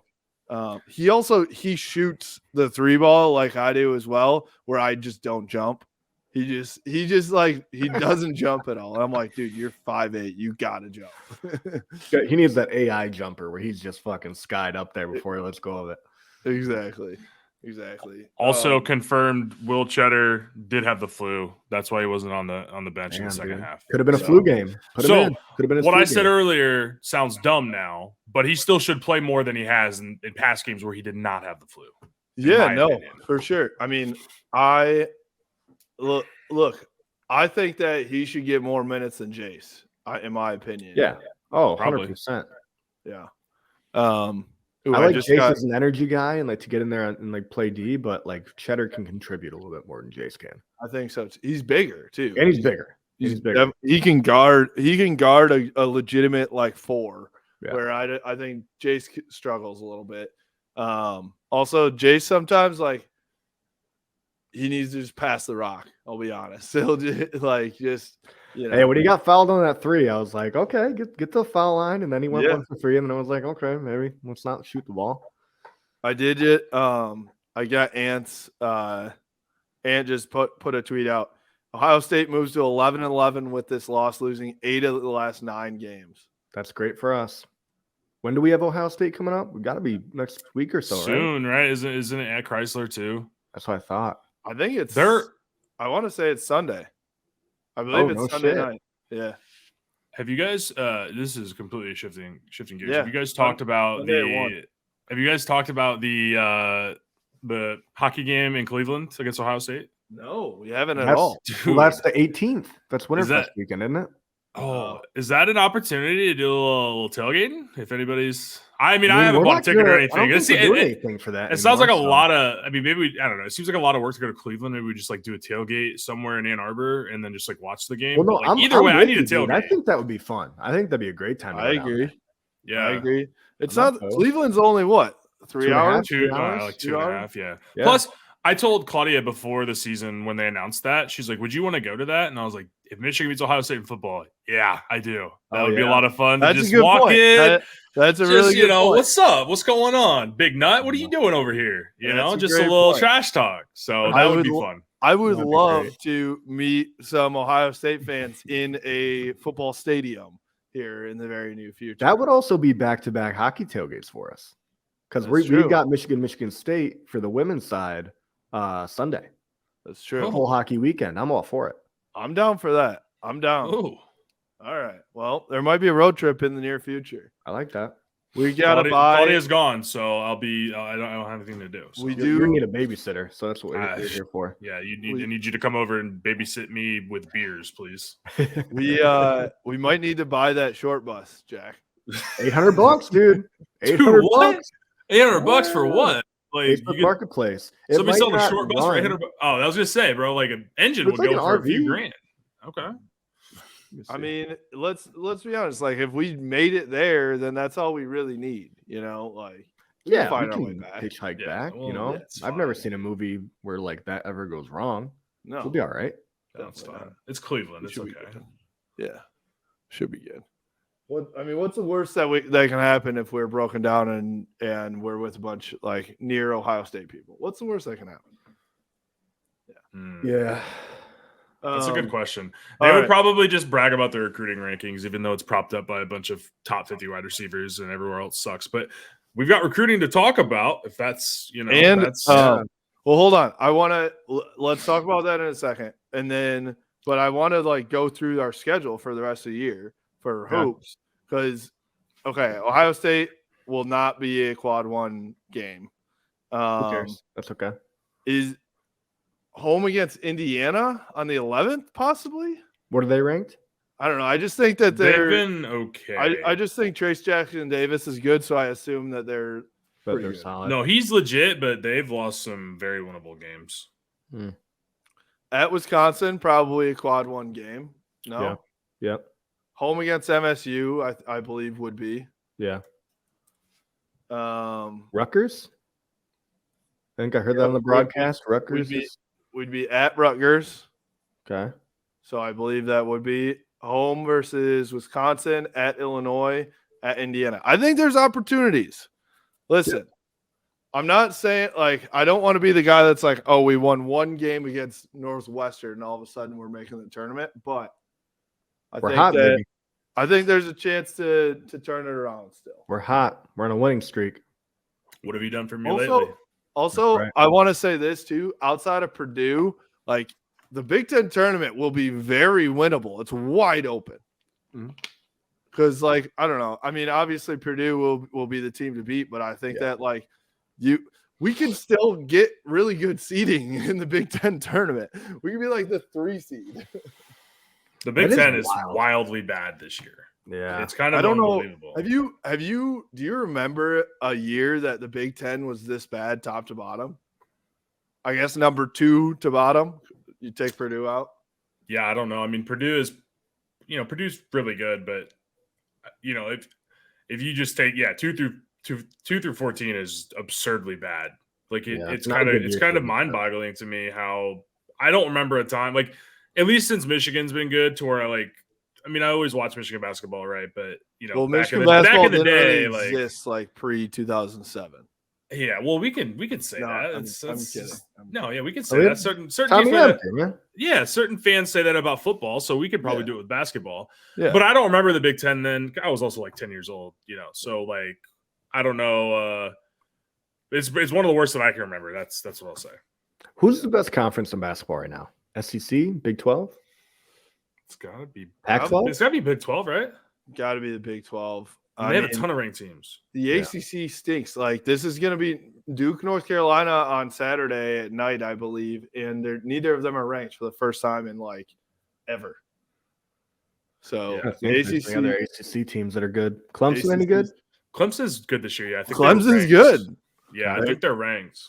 He shoots the 3 ball like I do as well, where I just don't jump. He just like he doesn't jump at all. I'm like, dude, you're 5'8", you gotta jump. He needs that AI jumper where he's just fucking skied up there before he lets go of it. Exactly. Also confirmed, Will Cheddar did have the flu. That's why he wasn't on the bench in the second half. Could have been a flu game. Could have been what I said earlier sounds dumb now, but he still should play more than he has in past games where he did not have the flu. Yeah, no, for sure. I mean, I think that he should get more minutes than Jace, in my opinion. Yeah. Oh, probably. 100%. Yeah. I like Jace as an energy guy and like to get in there and like play D, but like Cheddar can contribute a little bit more than Jace can. I think so. He's bigger too, and he's bigger. He's bigger. He can guard a legitimate like 4. Yeah. Where I think Jace struggles a little bit. Also, Jace sometimes like he needs to just pass the rock. I'll be honest. He'll just you know. Hey, when he got fouled on that 3, I was like, okay, get to the foul line, and then he went 1 for 3, and then I was like, okay, maybe let's not shoot the ball. I did it. I got Ant's. Ant just put a tweet out. Ohio State moves to 11-11 with this loss, losing 8 of the last 9 games. That's great for us. When do we have Ohio State coming up? We got to be next week or so, soon, right? Isn't it at Chrysler too? That's what I thought. I think it's there. I want to say it's Sunday. I believe it's Sunday night. Yeah. Have you guys? This is completely shifting gears. Yeah. Have you guys talked about the hockey game in Cleveland against Ohio State? No, we haven't at all. Well, that's the 18th. That's Winterfest weekend, isn't it? Oh, is that an opportunity to do a little tailgating? If anybody's, I haven't bought a ticket or anything. Anything for that. It sounds like a lot of. I mean, maybe I don't know. It seems like a lot of work to go to Cleveland. Maybe we just like do a tailgate somewhere in Ann Arbor and then just like watch the game. Well, no, either way, I need a tailgate. I think that would be fun. I think that'd be a great time. I agree. Yeah, I agree. It's not Cleveland's only what 3 hours, 2 hours, like 2.5. Yeah. Plus, I told Claudia before the season when they announced that, she's like, would you want to go to that? And I was like, if Michigan beats Ohio State in football, yeah, I do. That would be a lot of fun. That's to just a good walk point. in. That's a really good point. What's up? What's going on? Big Nut, what are you doing over here? Just a little trash talk. So that would be fun. I would love to meet some Ohio State fans in a football stadium here in the very near future. That would also be back-to-back hockey tailgates for us. Because we got Michigan State for the women's side Sunday. That's true. The whole hockey weekend. I'm all for it. I'm down for that. I'm down. Ooh. All right. Well, there might be a road trip in the near future. I like that. We gotta buy. Claudia's gone, so I'll be. I don't have anything to do. So. You need a babysitter, so that's what we're here for. Yeah, I need you to come over and babysit me with beers, please. We might need to buy that short bus, Jack. $800, dude. $800. $800 for what? Like marketplace. Somebody selling a short bus for $800. Oh, I was gonna say, bro, like an engine would go for a few grand. Okay. I mean, let's be honest. Like, if we made it there, then that's all we really need. You know, like we can hitchhike back. Well, I've never seen a movie where like that ever goes wrong. No, we'll be all right. That's fine. It's Cleveland. It's okay. Yeah, should be good. What's the worst that can happen if we're broken down and we're with a bunch like near Ohio State people? What's the worst that can happen? Yeah. That's a good question. They would probably just brag about their recruiting rankings, even though it's propped up by a bunch of top 50 wide receivers and everywhere else sucks. But we've got recruiting to talk about. If that's well, hold on. Let's talk about that in a second, but I want to like go through our schedule for the rest of the year for hoops because Ohio State will not be a quad 1 game. Who cares? That's okay. Is home against Indiana on the 11th, possibly? What are they ranked? I don't know. I just think that they've been okay. I just think Trace Jackson Davis is good, so I assume that they're but Pretty they're good. solid. No, he's legit, but they've lost some very winnable games. At Wisconsin, probably a quad 1 game. No. Yeah. Yep. Home against MSU, I believe would be. Yeah. Um, Rutgers. I think I heard that on the broadcast. Rutgers. We'd be at Rutgers. Okay. So I believe that would be home versus Wisconsin, at Illinois, at Indiana. I think there's opportunities. Listen, I'm not saying I don't want to be the guy that's like, oh, we won one game against Northwestern and all of a sudden we're making the tournament. But I think there's a chance to turn it around still. We're hot. We're on a winning streak. What have you done for me lately? Also, right. I want to say this too. Outside of Purdue, the Big Ten tournament will be very winnable. It's wide open. Because, I don't know. I mean, obviously Purdue will be the team to beat, but I think that we can still get really good seeding in the Big Ten tournament. We can be the 3 seed. The Big Ten is wildly bad this year. Yeah, it's kind of I don't unbelievable. know. Do you remember a year that the Big Ten was this bad, top to bottom? I guess number 2 to bottom. You take Purdue out. Yeah, I don't know. I mean, Purdue's really good, but if you just take 2 through 14 is absurdly bad. It's kind of mind-boggling to me how I don't remember a time at least since Michigan's been good to where I always watch Michigan basketball, right? But back in the day, really exists pre-2007. Yeah, well, we can say that. I'm kidding. We can say that. Certain certain fans say that about football, so we could probably do it with basketball. Yeah. But I don't remember the Big Ten then. I was also 10 years old, so I don't know. It's one of the worst that I can remember. That's what I'll say. Who's the best conference in basketball right now? SEC, Big 12? It's gotta be Pac-12? It's gotta be Big 12, right? Got to be the Big 12. They have a ton of ranked teams. The ACC stinks. This is going to be Duke, North Carolina on Saturday at night, I believe, and neither of them are ranked for the first time in ever. So the ACC, other ACC teams that are good. Clemson any good? Clemson's good this year. Yeah, I think Clemson's good. Yeah, I think they're ranked.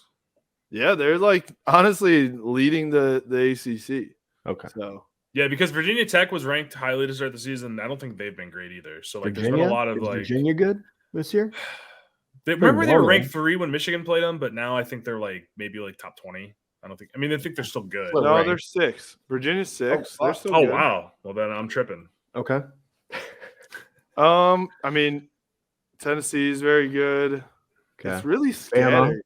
Yeah, they're honestly leading the ACC. Okay. So. Yeah, because Virginia Tech was ranked highly to start the season. I don't think they've been great either. So there's been a lot of Virginia good this year? Remember they were ranked 3 when Michigan played them, but now I think they're maybe top 20. I think they're still good. No, they're 6. Virginia's 6. They're still good. Oh wow. Well then I'm tripping. Okay. I mean, Tennessee is very good. Okay. It's really scattered.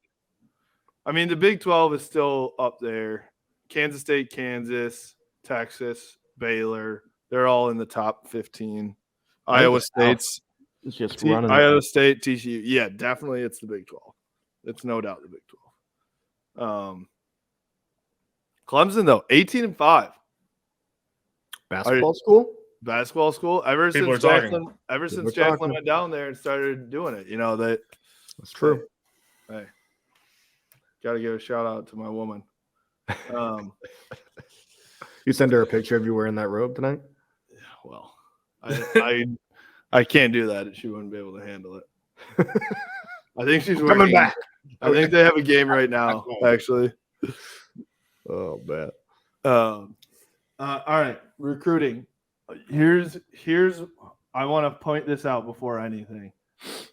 I mean, the Big 12 is still up there. Kansas State, Kansas, Texas, Baylor, they're all in the top 15. Iowa State's it's just running. Iowa State, TCU. Yeah, definitely it's the Big 12. It's no doubt the Big 12. Clemson, though, 18-5. Basketball school? Basketball school. Ever since Jacqueline went down there and started doing it, that's true. Hey, got to give a shout out to my woman. You send her a picture of you wearing that robe tonight? Yeah, well, I can't do that. She wouldn't be able to handle it. I think she's coming back. I think they have a game right now, actually. Oh, man. All right, recruiting. Here's I want to point this out before anything.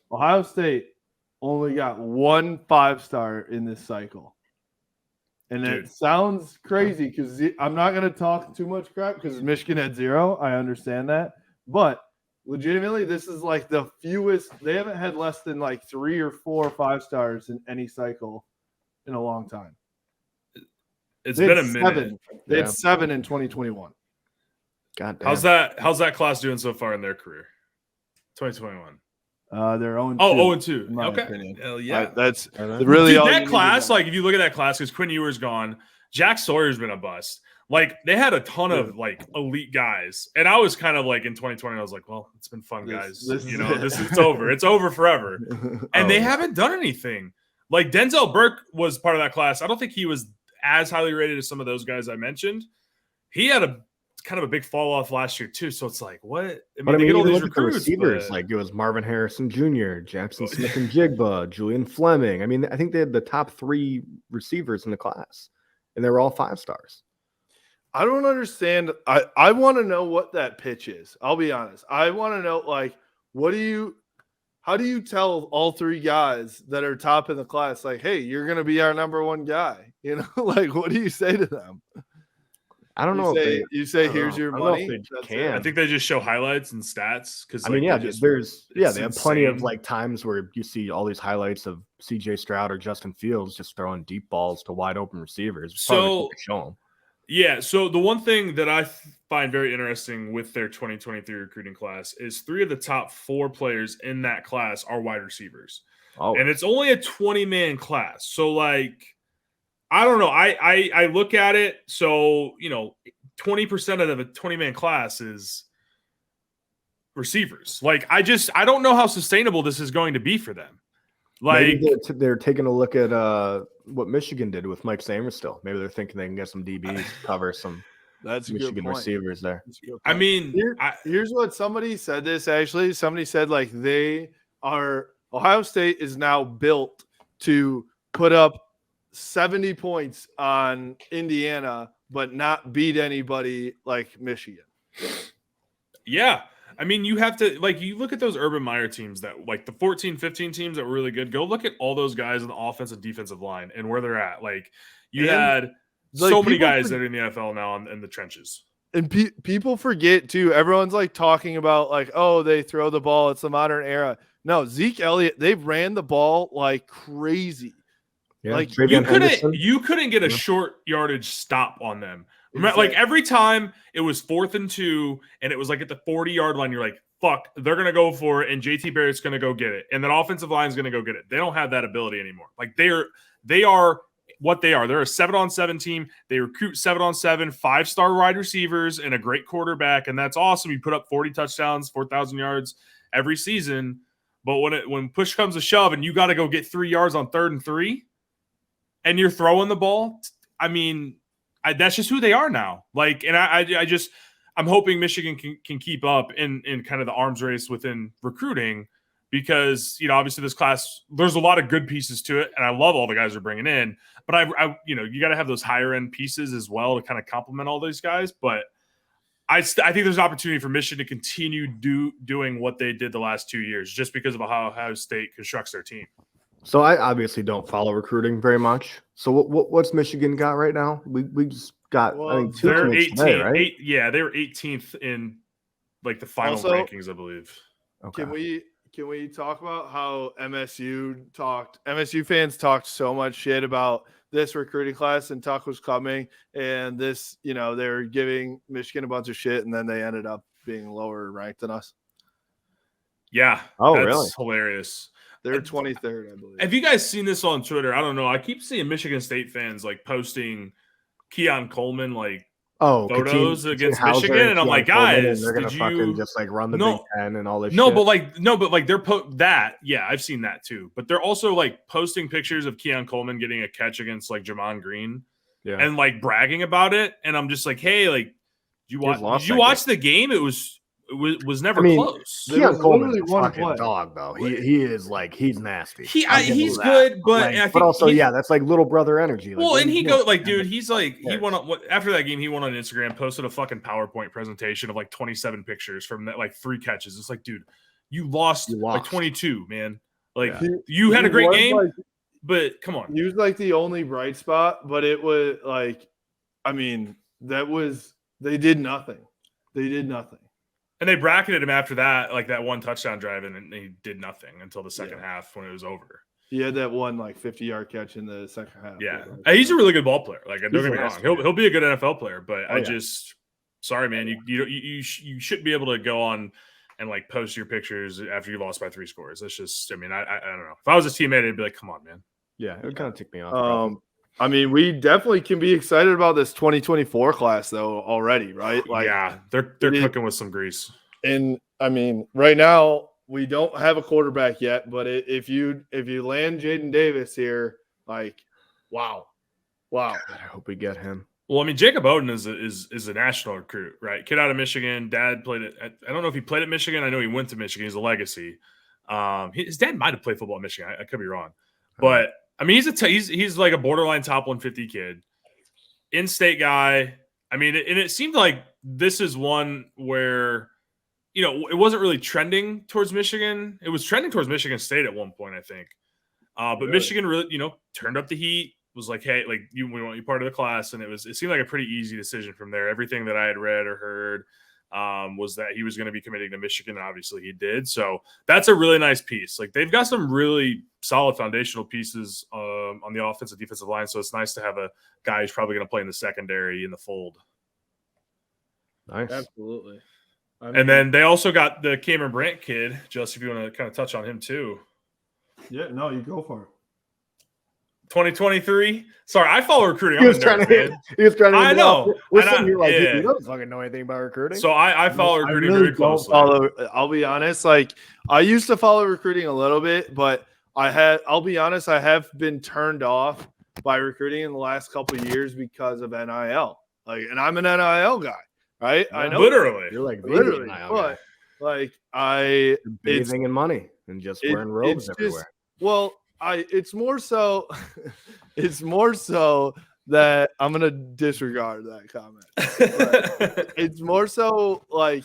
Ohio State only got 1 5-star in this cycle. And it sounds crazy because I'm not going to talk too much crap because Michigan had 0. I understand that. But legitimately, this is the fewest. They haven't had less than 3 or 4 5-stars in any cycle in a long time. It's been a minute. 7. They had 7 in 2021. God damn. How's that class doing so far in their career? 2021. They're 0-2. Oh, 0-2. Okay. Opinion. Hell yeah. That's really all that class. If you look at that class, because Quinn Ewer's gone, Jack Sawyer's been a bust. They had a ton of elite guys, and I was kind of in 2020. I was like, well, it's been fun, guys. It's over. It's over forever. And they haven't done anything. Denzel Burke was part of that class. I don't think he was as highly rated as some of those guys I mentioned. He had a kind of a big fall off last year too. So it's like, what? I But they get all these look at the recruits, receivers. but... Like it was Marvin Harrison Jr., Jackson Smith and Jigba, Julian Fleming. I mean, I think they had the top 3 receivers in the class, and they were all 5 stars. I don't understand. I want to know what that pitch is. I'll be honest. I want to know, like, how do you tell all 3 guys that are top in the class, like, hey, you're going to be our number 1 guy? You know, like, what do you say to them? I don't know. You say, here's your money. I think they just show highlights and stats. Because I mean, yeah, they have plenty of like times where you see all these highlights of CJ Stroud or Justin Fields just throwing deep balls to wide open receivers. So show them. Yeah. So the one thing that I find very interesting with their 2023 recruiting class is 3 of the top 4 players in that class are wide receivers. Oh, and it's only a 20-man class. So like, I don't know. I look at it. So, 20% of a 20-man class is receivers. Like, I don't know how sustainable this is going to be for them. Like, maybe they're taking a look at what Michigan did with Mike Samerstill. Maybe they're thinking they can get some DBs to cover some Michigan receivers there. I mean, here's what somebody said this actually. Somebody said, like, Ohio State is now built to put up 70 points on Indiana, but not beat anybody like Michigan. Yeah. I mean, you have to, like, you look at those Urban Meyer teams that, like, the 14, 15 teams that were really good. Go look at all those guys on the offensive and defensive line and where they're at. Like, you had so many guys that are in the NFL now in the trenches. And people forget, too. Everyone's, like, talking about, like, oh, they throw the ball. It's the modern era. No, Zeke Elliott, they've ran the ball like crazy. Yeah, like you couldn't get a short yardage stop on them. Exactly. Like every time it was 4th and 2 and it was like at the 40-yard line, you're like, fuck, they're going to go for it and JT Barrett's going to go get it. And then offensive line's going to go get it. They don't have that ability anymore. Like they are what they are. They're a 7-on-7 team. They recruit 7-on-7, 5-star wide receivers and a great quarterback. And that's awesome. You put up 40 touchdowns, 4,000 yards every season. But when push comes to shove and you got to go get 3 yards on 3rd and 3 and you're throwing the ball, I mean, that's just who they are now. Like, and I'm hoping Michigan can keep up in kind of the arms race within recruiting because, obviously this class, there's a lot of good pieces to it. And I love all the guys they're bringing in, but you got to have those higher end pieces as well to kind of complement all these guys. But I think there's an opportunity for Michigan to continue doing what they did the last 2 years just because of how Ohio State constructs their team. So I obviously don't follow recruiting very much. So what's Michigan got right now? We just got I think 2 they're 18th, today, right? They were 18th in like the final rankings, I believe. Okay. Can we talk about how MSU fans talked so much shit about this recruiting class and Tuck was coming and this, they were giving Michigan a bunch of shit and then they ended up being lower ranked than us. Yeah. Oh, that's really? Hilarious. They're 23rd, I believe. Have you guys seen this on Twitter? I don't know. I keep seeing Michigan State fans like posting Keon Coleman like photos against Michigan, and I'm like, guys, they're gonna fucking just like run the Big Ten and all this. But they're that. I've seen that too. But they're also like posting pictures of Keon Coleman getting a catch against like Jamon Green, and like bragging about it. And I'm just like, hey, like, did you watch the game? It was never close. Keon Coleman's a fucking dog, though. He is like he's nasty. He's good, but but also that's like little brother energy. Well, and he goes like, dude, he's like he went on after that game. He went on Instagram, posted a fucking PowerPoint presentation of like 27 pictures from that like 3 catches. It's like, dude, you lost. Like 22, man. Like you had a great game, but come on. He was like the only bright spot, but it was like, I mean, they did nothing. And they bracketed him after that, like that one touchdown drive, and he did nothing until the second half when it was over. He had that one like 50-yard catch in the second half. Yeah, he's a really good ball player. Like, don't get me wrong, he'll be a good NFL player. But sorry, man, you shouldn't be able to go on and like post your pictures after you lost by 3 scores. That's just, I mean, I don't know. If I was a teammate, I'd be like, come on, man. Yeah, it would kind of tick me off. I mean, we definitely can be excited about this 2024 class, though, already, right? Like, yeah, they're cooking with some grease. And I mean, right now we don't have a quarterback yet, but if you land Jaden Davis here, like, wow. God, I hope we get him. Well, I mean, Jacob Oden is a national recruit, right? Kid out of Michigan. Dad played it. I don't know if he played at Michigan. I know he went to Michigan. He's a legacy. His dad might have played football at Michigan. I could be wrong, but I mean, he's like a borderline top 150 kid, in-state guy. I mean, and it seemed like this is one where, you know, it wasn't really trending towards Michigan. It was trending towards Michigan State at one point, I think. But really? Michigan really, you know, turned up the heat. Was like, hey, like we want you part of the class, and it seemed like a pretty easy decision from there. Everything that I had read or heard was that he was going to be committing to Michigan, and obviously he did. So that's a really nice piece. Like they've got some really solid foundational pieces on the offensive defensive line. So it's nice to have a guy who's probably going to play in the secondary in the fold. Nice, absolutely. And then they also got the Cameron Brandt kid. Just if you want to kind of touch on him too. Yeah, no, you go for it. 2023. Sorry, I follow recruiting. He was trying to. I know. Listen, you're like, you don't fucking know anything about recruiting. So I follow recruiting very closely. I'll be honest. Like I used to follow recruiting a little bit, but I'll be honest. I have been turned off by recruiting in the last couple of years because of NIL. Like, and I'm an NIL guy, right? Yeah, I know. Literally. You're like literally, but like you're bathing in money and just wearing robes everywhere. It's more so that I'm gonna disregard that comment. It's more so like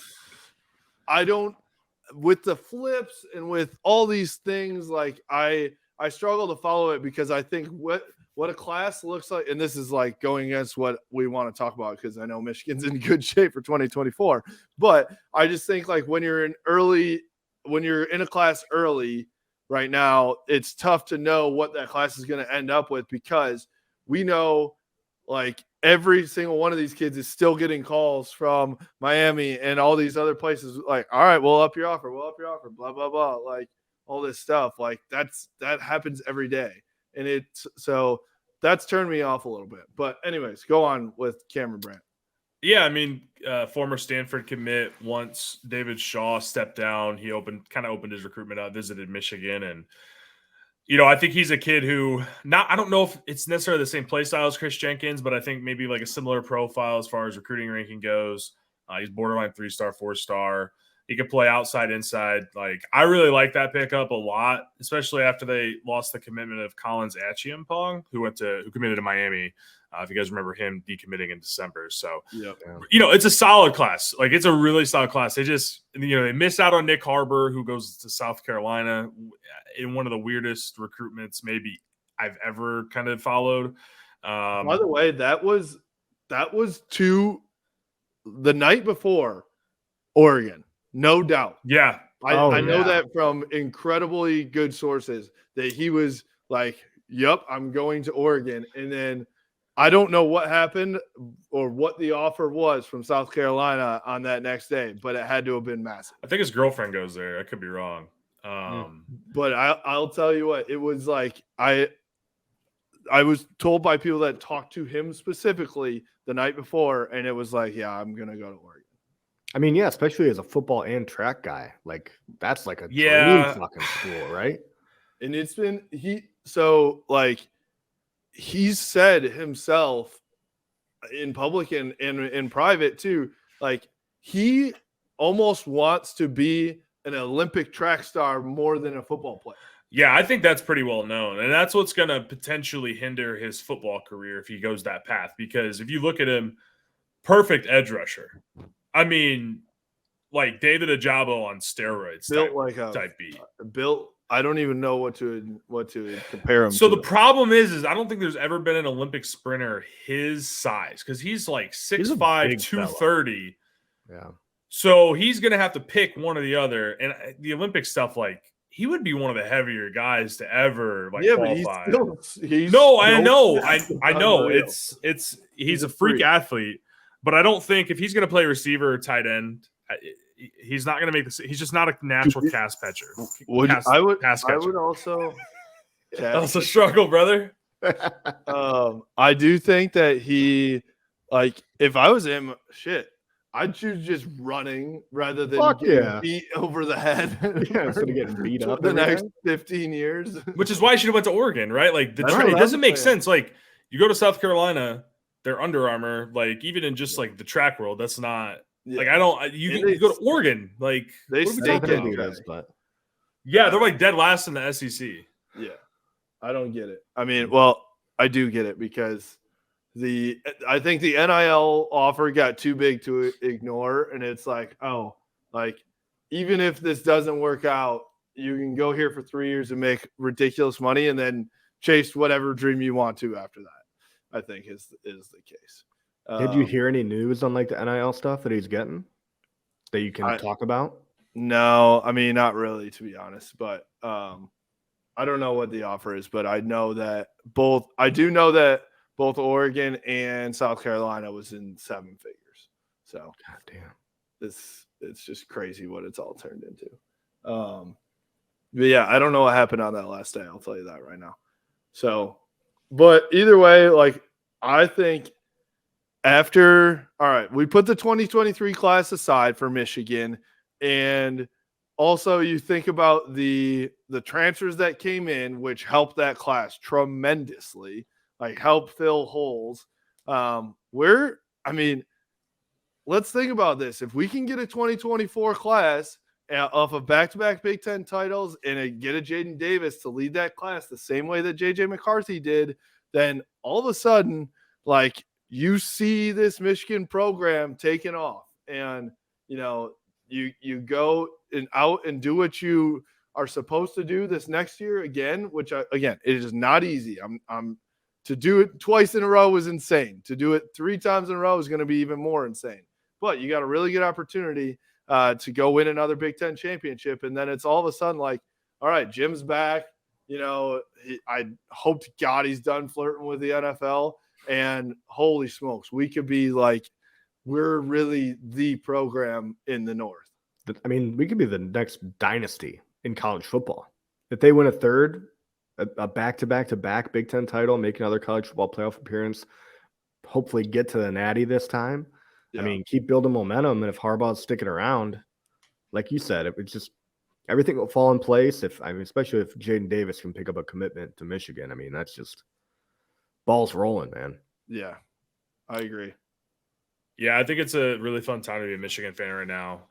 I don't, with the flips and with all these things, like I struggle to follow it because I think what a class looks like, and this is like going against what we want to talk about because I know Michigan's in good shape for 2024, but I just think like when you're in a class early. Right now, it's tough to know what that class is going to end up with because we know like every single one of these kids is still getting calls from Miami and all these other places. Like, all right, we'll up your offer, blah, blah, blah. Like all this stuff. Like that happens every day. And so that's turned me off a little bit. But anyways, go on with Cameron Brandt. Yeah, I mean, former Stanford commit. Once David Shaw stepped down, he kind of opened his recruitment up, visited Michigan, and you know, I think he's a kid who I don't know if it's necessarily the same play style as Chris Jenkins, but I think maybe like a similar profile as far as recruiting ranking goes. He's borderline 3-star, 4-star. He could play outside, inside. Like I really like that pickup a lot, especially after they lost the commitment of Collins Achiampong, who committed to Miami. If you guys remember him decommitting in December. So, you know, it's a solid class. Like it's a really solid class. They just, you know, they missed out on Nick Harbor, who goes to South Carolina in one of the weirdest recruitments maybe I've ever kind of followed. By the way, that was to the night before Oregon, no doubt. Yeah. I know that from incredibly good sources that he was like, yep, I'm going to Oregon. And then I don't know what happened or what the offer was from South Carolina on that next day, but it had to have been massive. I think his girlfriend goes there. I could be wrong. But I'll tell you what, it was like I was told by people that talked to him specifically the night before, and it was like, yeah, I'm going to go to Oregon. I mean, yeah, especially as a football and track guy. Like, that's like a dream fucking school, right? And it's been he's said himself in public and in private too, like he almost wants to be an Olympic track star more than a football player. Yeah, I think that's pretty well known. And that's what's going to potentially hinder his football career if he goes that path. Because if you look at him, perfect edge rusher. I mean, like David Ajabo on steroids. Built like a type B. Built. I don't even know what to compare him to. So the problem is I don't think there's ever been an Olympic sprinter his size because he's like 6'5", 230. Yeah. So he's going to have to pick one or the other. And the Olympic stuff, like, he would be one of the heavier guys to ever qualify. I know. I know. He's a freak athlete, but I don't think if he's going to play receiver or tight end, he's not going to make this. He's just not a natural pass catcher. I would also struggle, brother. I do think that he, like, if I was him, I'd choose just running rather than getting beat over the head. Instead of getting beat up the next 15 years. Which is why he should have went to Oregon, right? Like it doesn't make sense. Like you go to South Carolina, their Under Armour, like even in just like the track world, that's not like you go to Oregon, like they what are we stink talking at about? Adidas, but Yeah, they're like dead last in the SEC. Yeah, I don't get it. I mean, well, I do get it because I think the NIL offer got too big to ignore, and it's like, oh, like even if this doesn't work out, you can go here for 3 years and make ridiculous money, and then chase whatever dream you want to after that. I think is the case. Did you hear any news on like the NIL stuff that he's getting that you can talk about? No, I mean not really, to be honest. But I don't know what the offer is, but I know that I do know that both Oregon and South Carolina was in 7 figures. So, God damn, it's just crazy what it's all turned into. But yeah, I don't know what happened on that last day. I'll tell you that right now. So, but either way, like I think all right, we put the 2023 class aside for Michigan, and also you think about the transfers that came in, which helped that class tremendously, like help fill holes. Let's think about this. If we can get a 2024 class off of back-to-back Big Ten titles and get a Jaden Davis to lead that class the same way that JJ McCarthy did, then all of a sudden, like you see this Michigan program taking off, and you go out and do what you are supposed to do this next year again, which again, it is not easy. I'm to do it twice in a row was insane. To do it 3 times in a row is going to be even more insane. But you got a really good opportunity to go win another Big Ten championship. And then it's all of a sudden like, all right, Jim's back. I hope to God he's done flirting with the NFL. And holy smokes, we could be like, we're really the program in the North. I mean, we could be the next dynasty in college football. If they win a back-to-back Big Ten title, make another college football playoff appearance, hopefully get to the Natty this time. Yeah. I mean, keep building momentum, and if Harbaugh's sticking around, like you said, it's just everything will fall in place. Especially if Jaden Davis can pick up a commitment to Michigan. I mean, that's just balls rolling, man. Yeah, I agree. Yeah, I think it's a really fun time to be a Michigan fan right now.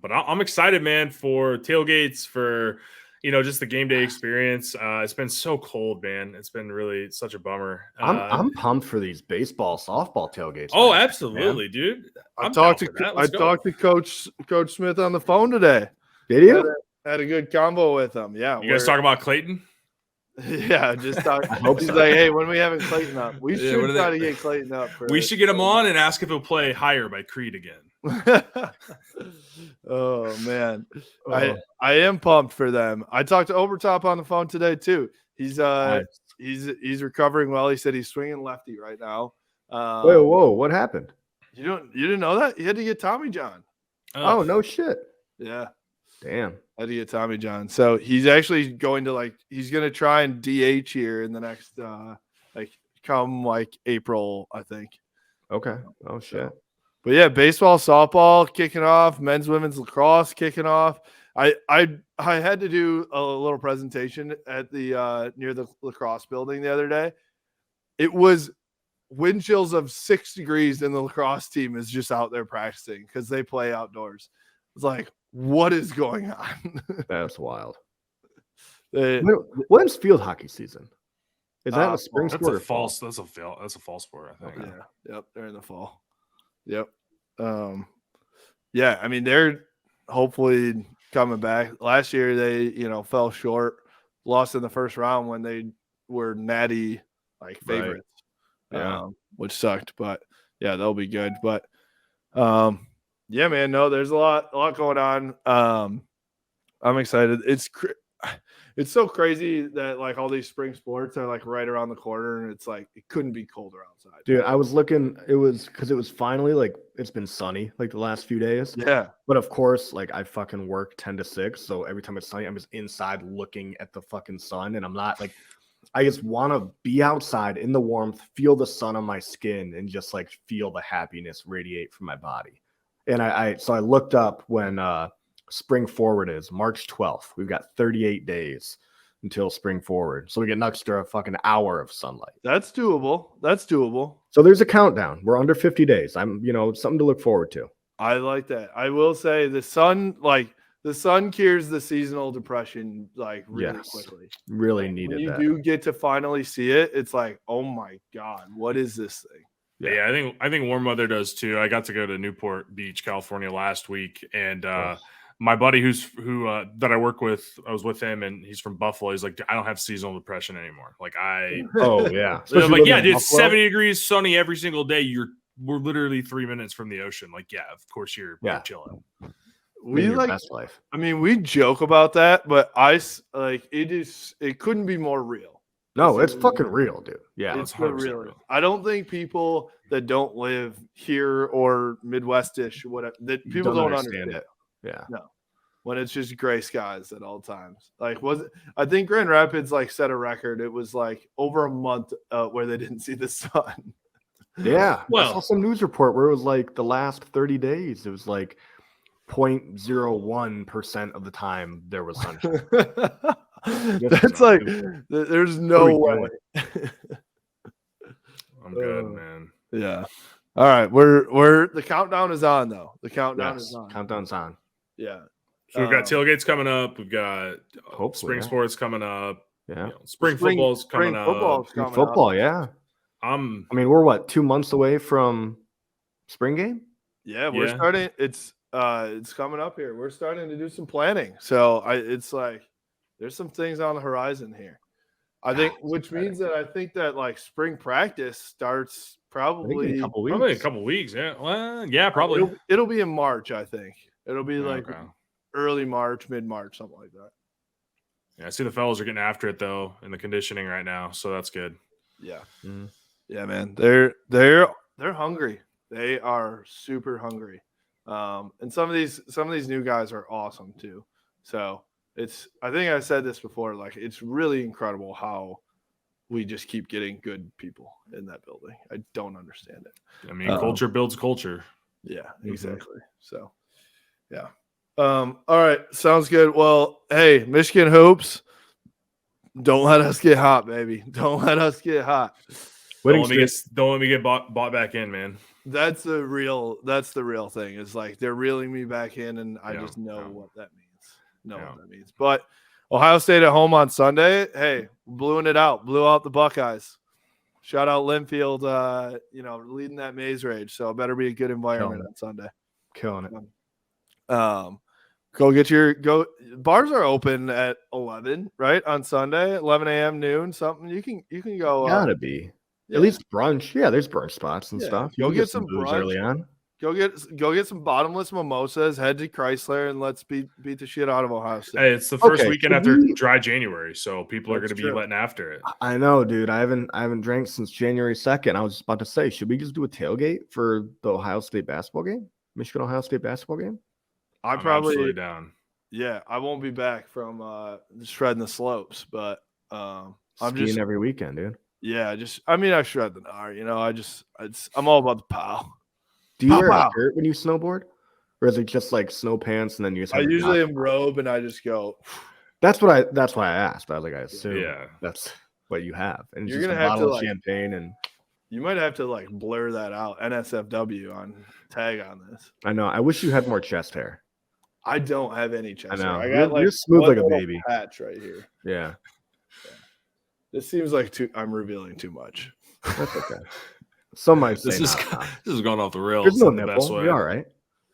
But I'm excited, man, for tailgates, for just the game day experience. It's been so cold, man. It's been really such a bummer. I'm pumped for these baseball, softball tailgates. Oh, absolutely, dude. I talked to Coach Smith on the phone today. Did you? Had a good combo with him. Yeah. You guys talk about Clayton? Yeah, just talk. He's like, hey, when are we having Clayton up? We should try to get Clayton up. We should get him on and ask if he'll play Higher by Creed again. Oh man, I am pumped for them. I talked to Obertop on the phone today too. He's recovering well. He said he's swinging lefty right now. Whoa, what happened? You didn't know that? He had to get Tommy John. Oh no shit. Yeah. Damn. Had to get Tommy John. So he's actually going to he's going to try and DH here in the next come April, I think. Okay. Oh shit. But yeah, baseball, softball kicking off, men's, women's lacrosse kicking off. I had to do a little presentation at the near the lacrosse building the other day. It was wind chills of 6 degrees, and the lacrosse team is just out there practicing because they play outdoors. It's like, what is going on? That's wild. When's field hockey season? Is that a spring sport? That's a fall sport, I think. Okay. Yeah. Yep. They're in the fall. Yep. Yeah. I mean, they're hopefully coming back. Last year they, fell short, lost in the first round when they were Natty favorites. Right. Yeah. Which sucked, but yeah, they'll be good. But yeah, man, no, there's a lot going on. I'm excited. It's so crazy that all these spring sports are right around the corner, and it's it couldn't be colder outside. Dude, I was looking. It was because it was finally it's been sunny the last few days. Yeah, but of course, I fucking work 10 to 6, so every time it's sunny, I'm just inside looking at the fucking sun, and I'm not I just want to be outside in the warmth, feel the sun on my skin, and just feel the happiness radiate from my body. And I looked up when spring forward is March 12th. We've got 38 days until spring forward. So we get an extra fucking hour of sunlight. That's doable. So there's a countdown. We're under 50 days. I'm, something to look forward to. I like that. I will say the sun cures the seasonal depression like really quickly. Really like, needed when you that. do get to finally see it, it's like, oh my God, what is this thing? Yeah, I think warm weather does too. I got to go to Newport Beach, California last week, and my buddy who that I work with, I was with him, and he's from Buffalo. He's like, I don't have seasonal depression anymore. Like oh yeah, I'm like, yeah, dude, it's 70 degrees, sunny every single day. We're literally 3 minutes from the ocean. Like, yeah, of course you're chilling. We your like best life. I mean, we joke about that, but it couldn't be more real. No, it's fucking real, dude. Yeah, it's real. I don't think people that don't live here or Midwestish, whatever, that people don't understand it. Yeah, no, when it's just gray skies at all times. Like, I think Grand Rapids like set a record. It was like over a month where they didn't see the sun. Yeah, well, I saw some news report where it was like the last 30 days. It was like 0.01% of the time there was sunshine. That's like there's no way. I'm good, man. Yeah. All right, we're the countdown is on though. The countdown is on. Countdown's on. Yeah. So we've got tailgates coming up. We've got spring yeah. sports coming up. Yeah. Spring football's coming up. Spring football, yeah. I mean, we're what, 2 months away from spring game? Yeah, we're starting. It's coming up here. We're starting to do some planning. So it's like there's some things on the horizon here. I think, which means that I think that like spring practice starts probably in a couple weeks. Probably in a couple weeks. Yeah. Well, yeah, probably. It'll be in March, I think. It'll be like early March, mid-March, something like that. Yeah, I see the fellas are getting after it though in the conditioning right now, so that's good. Yeah. Mm-hmm. Yeah, man. They're hungry. They are super hungry. And some of these new guys are awesome too. So I think I said this before, like it's really incredible how we just keep getting good people in that building. I don't understand it. I mean, culture builds culture. Yeah, exactly. So yeah. All right. Sounds good. Well, hey, Michigan Hoops. Don't let us get hot, baby. Don't let us get hot. Don't let me get bought back in, man. That's the real thing. Is like they're reeling me back in, and I just know what that means. But Ohio State at home on Sunday. Hey, blew out the Buckeyes. Shout out Linfield, leading that maze rage. So it better be a good environment on Sunday. Killing it. Go bars are open at 11, right? On Sunday, 11 a.m. noon, something. You can go. Gotta be. Yeah. At least brunch. Yeah, there's brunch spots and stuff. Go get some booze early on. Go get some bottomless mimosas. Head to Chrysler and let's beat the shit out of Ohio State. Hey, it's the first weekend after dry January, so people are going to be letting after it. I know, dude. I haven't drank since January 2nd. I was just about to say, should we just do a tailgate for the Ohio State basketball game? Michigan Ohio State basketball game? I'm absolutely down. Yeah, I won't be back from shredding the slopes, but I'm just every weekend, dude. Yeah, I shred the gnar. I'm all about the pow. Do you wear a shirt when you snowboard, or is it just like snow pants and then you just? I usually am robe and I just go. That's why I asked. I was like, I assume that's what you have, and you're just gonna a have bottle to of champagne, and you might have to like blur that out. NSFW on tag on this. I know. I wish you had more chest hair. I don't have any chest hair. I got you're smooth like a baby. Patch right here. Yeah. This seems like I'm revealing too much. That's okay. Some might say this is going off the rails. There's no nipple. You're all right.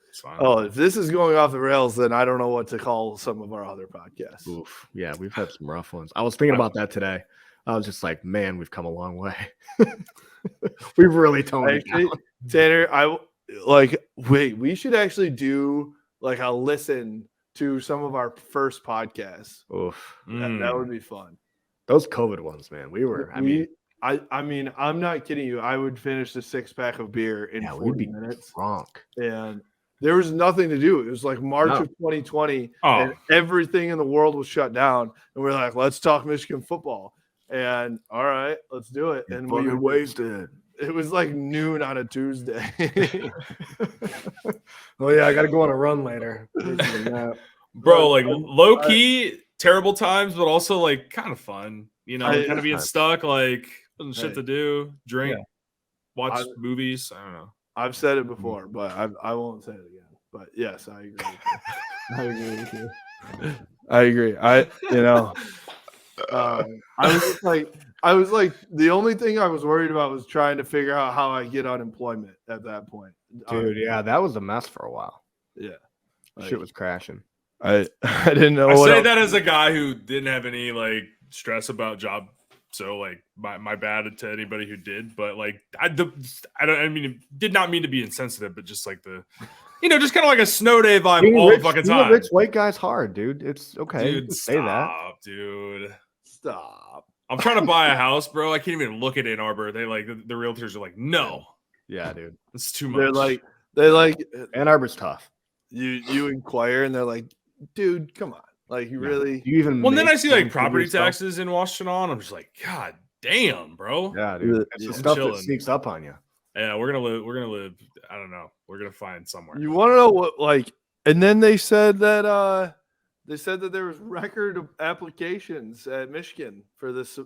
It's fine. Oh, if this is going off the rails, then I don't know what to call some of our other podcasts. Oof. Yeah, we've had some rough ones. I was thinking about that today. I was just like, man, we've come a long way. We've really toned it down. Tanner, we should actually do like a listen to some of our first podcasts. Oof. That would be fun. Those COVID ones, man. I mean, I'm not kidding you. I would finish the 6-pack of beer in 40 minutes. Drunk. And there was nothing to do. It was like March of 2020, and everything in the world was shut down. And we're like, let's talk Michigan football. And all right, let's do it. And we wasted. It was like noon on a Tuesday. Oh yeah, I got to go on a run later. Bro, like low key, terrible times, but also like kind of fun. Kind of being stuck, like shit to do, drink. watch movies. I don't know. I've said it before, but I won't say it again. But yes, I agree. I agree with you. I agree. I was like, the only thing I was worried about was trying to figure out how I get unemployment at that point. Dude, yeah, that was a mess for a while. Yeah. Shit was crashing. I didn't know. I say that as a guy who didn't have any like stress about job. So like my bad to anybody who did, but like did not mean to be insensitive, but just like just kind of like a snow day vibe the fucking time. Being a rich white guy's hard, dude. It's okay. Dude, say that. Dude. Stop. I'm trying to buy a house, bro. I can't even look at Ann Arbor. They like the realtors are like, no. Yeah, dude. It's too much. They're like Ann Arbor's tough. You inquire and they're like, dude, come on. Like you really you even then I see like property taxes in Washington. I'm just like, God damn, bro. Yeah, dude. It's the stuff that sneaks up on you. Yeah, we're gonna live. I don't know. We're gonna find somewhere. You want to know what like? And then they said that there was record of applications at Michigan for this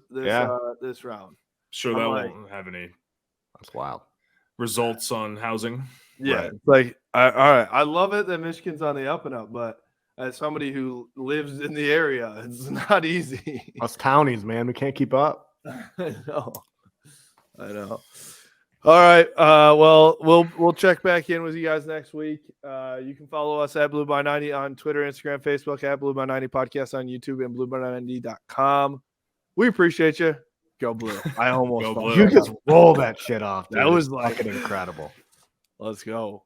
round. Sure, that won't have any. That's wild. Results on housing. Yeah, right. It's like all right. I love it that Michigan's on the up and up, but as somebody who lives in the area, it's not easy. Us townies, man, we can't keep up. I know. All right. Well, we'll check back in with you guys next week. You can follow us at Blue by 90 on Twitter, Instagram, Facebook, at Blue by 90 Podcast on YouTube and blueby90.com. We appreciate you. Go Blue. I almost Go Blue. You just roll that shit off. Dude. That was like incredible. Let's go.